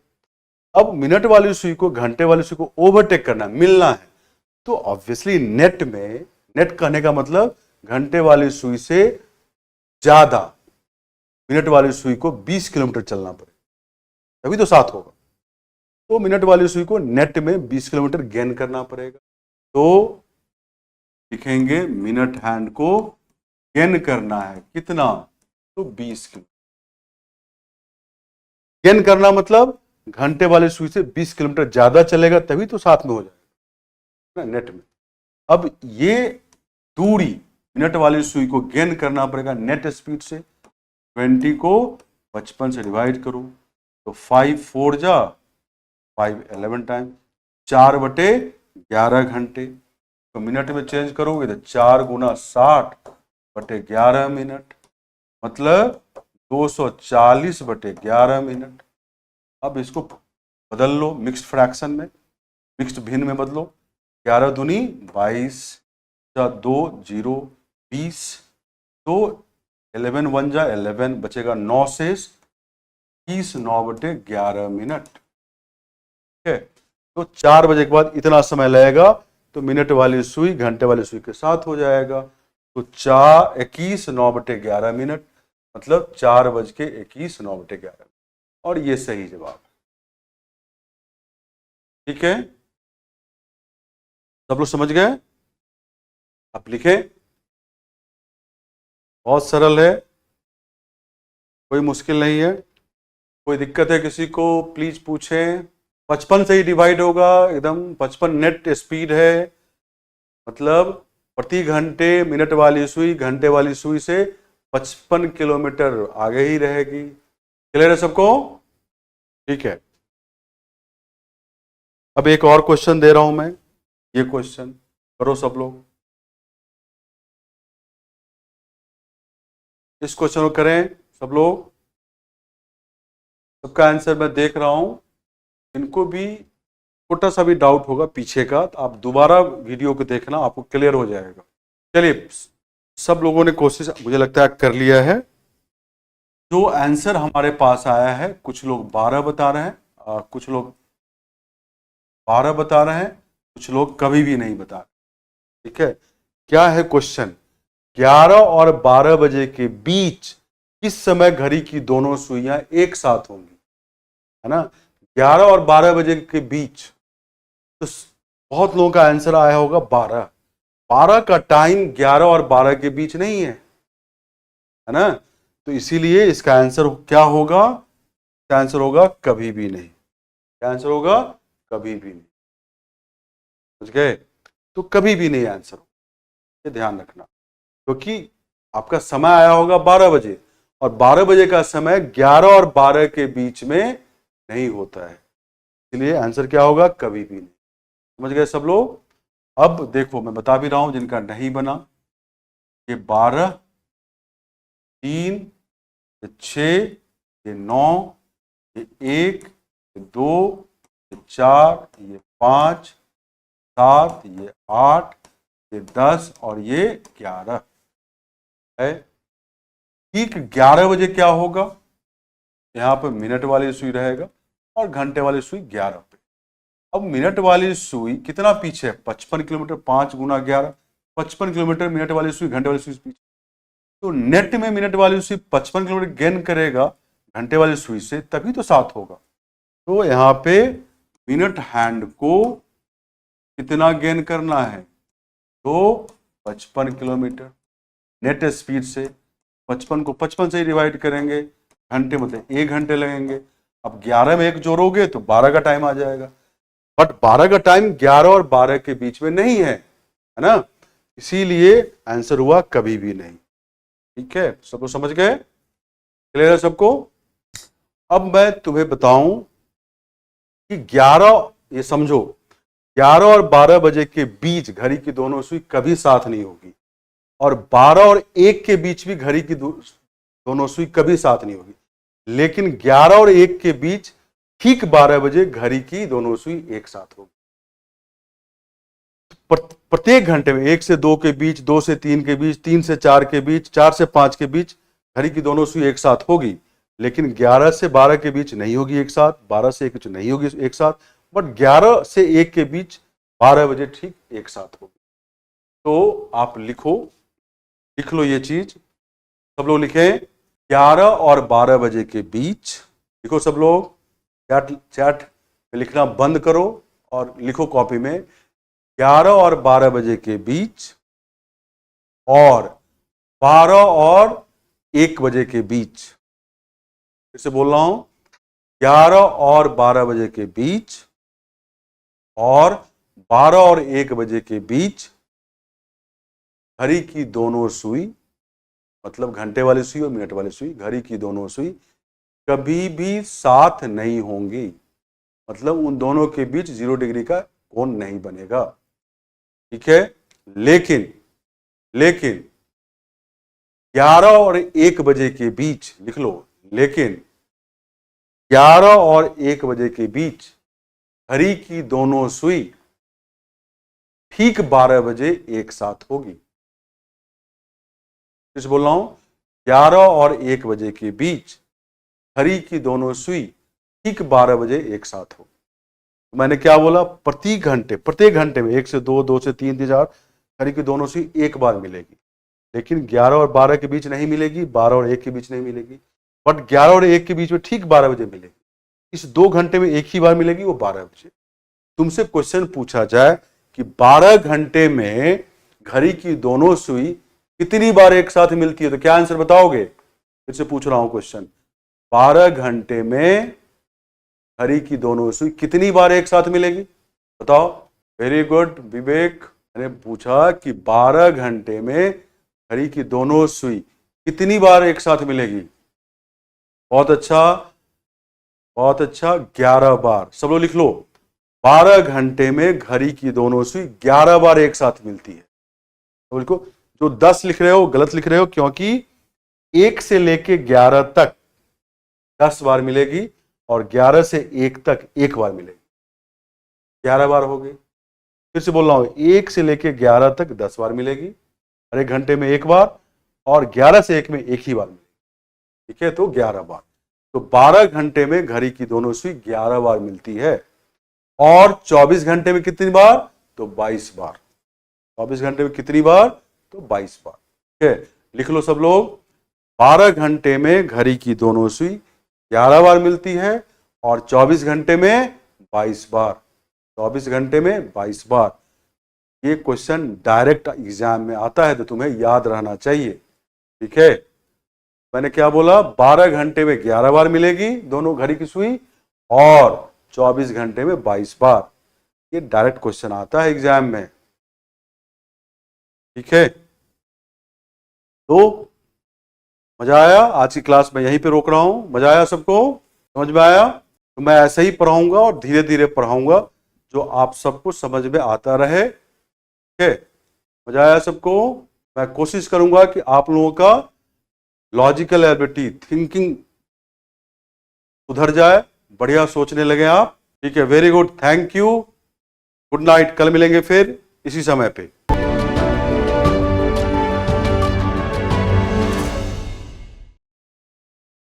अब मिनट वाली सुई को घंटे वाली सुई को ओवरटेक करना, मिलना है, तो ऑब्वियसली नेट में, नेट कहने का मतलब घंटे वाली सुई से ज्यादा मिनट वाली सुई को 20 किलोमीटर चलना पड़ेगा, तभी तो साथ होगा। तो मिनट वाली सुई को नेट में 20 किलोमीटर गेन करना पड़ेगा। तो लिखेंगे मिनट हैंड को गेन करना है कितना, तो 20 किलोमीटर। गेन करना मतलब घंटे वाली सुई से 20 किलोमीटर ज्यादा चलेगा, तभी तो साथ में हो जाएगा ना नेट में। अब ये दूरी मिनट वाली सुई को गेन करना पड़ेगा नेट स्पीड से। 20 को 55 से डिवाइड करूं तो 5 4 जा 5 11 टाइम, 4/11 घंटे। तो मिनट में चेंज करोगे तो 4 × 60/11 मिनट, मतलब 240/11 मिनट। अब इसको बदल लो मिक्स्ड फ्रैक्शन में, मिक्स्ड भिन्न में बदलो। 11 दूनी 22, 2 0 20, तो 11 1 जा 11, बचेगा 9 शेष, 30 9/11 मिनट, ठीक है। तो 4 बजे के बाद इतना समय लगेगा, तो मिनट वाली सुई घंटे वाली सुई के साथ हो जाएगा। तो 21 9/11 मिनट, मतलब 4:21 9/11, और ये सही जवाब है, ठीक है। सब लोग समझ गए, आप लिखें, बहुत सरल है, कोई मुश्किल नहीं है। कोई दिक्कत है किसी को, प्लीज पूछें। 55 से ही डिवाइड होगा एकदम, 55 नेट स्पीड है, मतलब प्रति घंटे मिनट वाली सुई घंटे वाली सुई से 55 किलोमीटर आगे ही रहेगी। क्लियर है सबको? ठीक है। अब एक और क्वेश्चन दे रहा हूं मैं, ये क्वेश्चन करो सब लोग। इस क्वेश्चन को करें सब लोग। सबका आंसर मैं देख रहा हूं। इनको भी छोटा सा भी डाउट होगा पीछे का तो आप दोबारा वीडियो को देखना, आपको क्लियर हो जाएगा। चलिए, सब लोगों ने कोशिश मुझे लगता है कर लिया है। जो आंसर हमारे पास आया है, कुछ लोग 12 बता रहे हैं, कुछ लोग 12 बता रहे हैं, कुछ लोग कभी भी नहीं बता रहे। ठीक है, क्या है क्वेश्चन? 11 और 12 बजे के बीच किस समय घड़ी की दोनों सुइयां एक साथ होंगी? है ना, 11 और 12 बजे के बीच। तो बहुत लोगों का आंसर आया होगा 12। 12 का टाइम 11 और 12 के बीच नहीं है ना, तो इसीलिए इसका आंसर क्या होगा? इसका आंसर होगा कभी भी नहीं। क्या आंसर होगा? कभी भी नहीं। समझ गए? तो कभी भी नहीं आंसर होगा, ये ध्यान रखना, क्योंकि आपका समय आया होगा 12 बजे और 12 बजे का समय 11 और 12 के बीच में नहीं होता है, इसलिए आंसर क्या होगा? कभी भी नहीं। समझ गए सब लोग? अब देखो, मैं बता भी रहा हूं जिनका नहीं बना, ये 12, 3, ये 6, ये 9, ये 1, ये 2, ये 4, ये 5, 7, ये 8, ये 10 और ये 11 है। ठीक 11 बजे क्या होगा? यहाँ पर मिनट वाली सुई रहेगा और घंटे वाली सुई 11 पे। अब मिनट वाली सुई कितना पीछे है? 55 किलोमीटर। 5 गुना 11, 55 किलोमीटर मिनट वाली सुई घंटे वाली सुई पीछे। तो नेट में मिनट वाली सुई 55 किलोमीटर गेन करेगा घंटे वाली सुई से, तभी तो 7 होगा। तो यहाँ पे मिनट हैंड को कितना गेन करना है? तो 55 किलोमीटर नेट स्पीड से। 55 को 55 से ही डिवाइड करेंगे, घंटे मतलब 1 घंटे लगेंगे। अब 11 में 1 जोड़ोगे तो 12 का टाइम आ जाएगा, बट 12 का टाइम 11 और 12 के बीच में नहीं है ना, इसीलिए आंसर हुआ कभी भी नहीं। ठीक है, सबको समझ गए? क्लियर है सबको? अब मैं तुम्हें बताऊं कि 11, ये समझो, 11 और 12 बजे के बीच घड़ी की दोनों सुई कभी साथ नहीं होगी, और 12 और 1 के बीच भी घड़ी की दोनों सुई कभी साथ नहीं होगी। लेकिन 11 और 1 के बीच ठीक 12 बजे घड़ी की दोनों सुई एक साथ होगी। प्रत्येक घंटे में 1 से 2 के बीच, 2 से 3 के बीच, 3 से 4 के बीच, 4 से 5 के बीच घड़ी की दोनों सुई एक साथ होगी, लेकिन 11 से 12 के बीच नहीं होगी एक साथ, 12 से 1 नहीं होगी एक साथ, बट 11 से 1 के बीच 12 बजे ठीक एक साथ होगी। तो आप लिख लो ये चीज, सब लोग लिखें 11 और 12 बजे के बीच। लिखो सब लोग, चैट में लिखना बंद करो और लिखो कॉपी में 11 और 12 बजे के बीच और 12 और 1 बजे के बीच। फिर से बोल रहा हूं, 11 और 12 बजे के बीच और 12 और 1 बजे के बीच घड़ी की दोनों सुई, मतलब घंटे वाली सुई और मिनट वाली सुई, घड़ी की दोनों सुई कभी भी साथ नहीं होंगी, मतलब उन दोनों के बीच 0 डिग्री का कोण नहीं बनेगा। ठीक है, लेकिन 11 और 1 बजे के बीच, लिख लो, लेकिन 11 और 1 बजे के बीच घड़ी की दोनों सुई ठीक 12 बजे एक साथ होगी। फिर से बोल रहा हूं, 11 और 1 बजे के बीच घड़ी की दोनों सुई ठीक 12 बजे एक साथ हो। तो मैंने क्या बोला? प्रत्येक घंटे में 1 से 2, 2 से 3, 3 से 4 घड़ी की दोनों सुई एक बार मिलेगी, लेकिन 11 और 12 के बीच नहीं मिलेगी, 12 और 1 के बीच नहीं मिलेगी, बट 11 और 1 के बीच में ठीक 12 बजे मिलेगी। इस 2 घंटे में एक ही बार मिलेगी, वो 12 बजे। तुमसे क्वेश्चन पूछा जाए कि 12 घंटे में घड़ी की दोनों सुई कितनी बार एक साथ मिलती है, तो क्या आंसर बताओगे? फिर से पूछ रहा हूं क्वेश्चन, 12 घंटे में घड़ी की दोनों सुई कितनी बार एक साथ मिलेगी? बताओ। वेरी गुड विवेक, मैंने पूछा कि 12 घंटे में घड़ी की दोनों सुई कितनी बार एक साथ मिलेगी। बहुत अच्छा, बहुत अच्छा, 11 बार। सब लोग लिख लो, 12 घंटे में घड़ी की दोनों सुई 11 बार एक साथ मिलती है। तो लिखो, जो 10 लिख रहे हो गलत लिख रहे हो, क्योंकि 1 से लेके 11 तक 10 बार मिलेगी और 11 से 1 तक 1 बार मिलेगी। 11 बार हो गई। फिर से बोल रहा हूं, 1 से लेके 11 तक 10 बार मिलेगी, हर एक घंटे में 1 बार, और 11 से 1 में 1 ही बार मिलेगी। ठीक है, तो 11 बार। तो 12 घंटे में घड़ी की दोनों सुई 11 बार मिलती है। और 24 घंटे में कितनी बार? तो 22 बार। 24 घंटे में कितनी बार? तो 22 बार। ठीक है, लिख लो सब लोग, 12 घंटे में घड़ी की दोनों सुई 11 बार मिलती है और 24 घंटे में 22 बार। 24 घंटे में 22 बार। ये क्वेश्चन डायरेक्ट एग्जाम में आता है तो तुम्हें याद रहना चाहिए। ठीक है, मैंने क्या बोला? 12 घंटे में 11 बार मिलेगी दोनों घड़ी की सुई और 24 घंटे में 22 बार। ये डायरेक्ट क्वेश्चन आता है एग्जाम में। ठीक है, तो मजा आया? आज की क्लास में यहीं पे रोक रहा हूं। मजा आया सबको? समझ में आया? तो मैं ऐसे ही पढ़ाऊंगा और धीरे धीरे पढ़ाऊंगा जो आप सबको समझ में आता रहे। ठीक है, मजा आया सबको? मैं कोशिश करूंगा कि आप लोगों का लॉजिकल एबिलिटी, थिंकिंग सुधर जाए, बढ़िया सोचने लगे आप। ठीक है, very good, thank you, good night. कल मिलेंगे फिर इसी समय पे।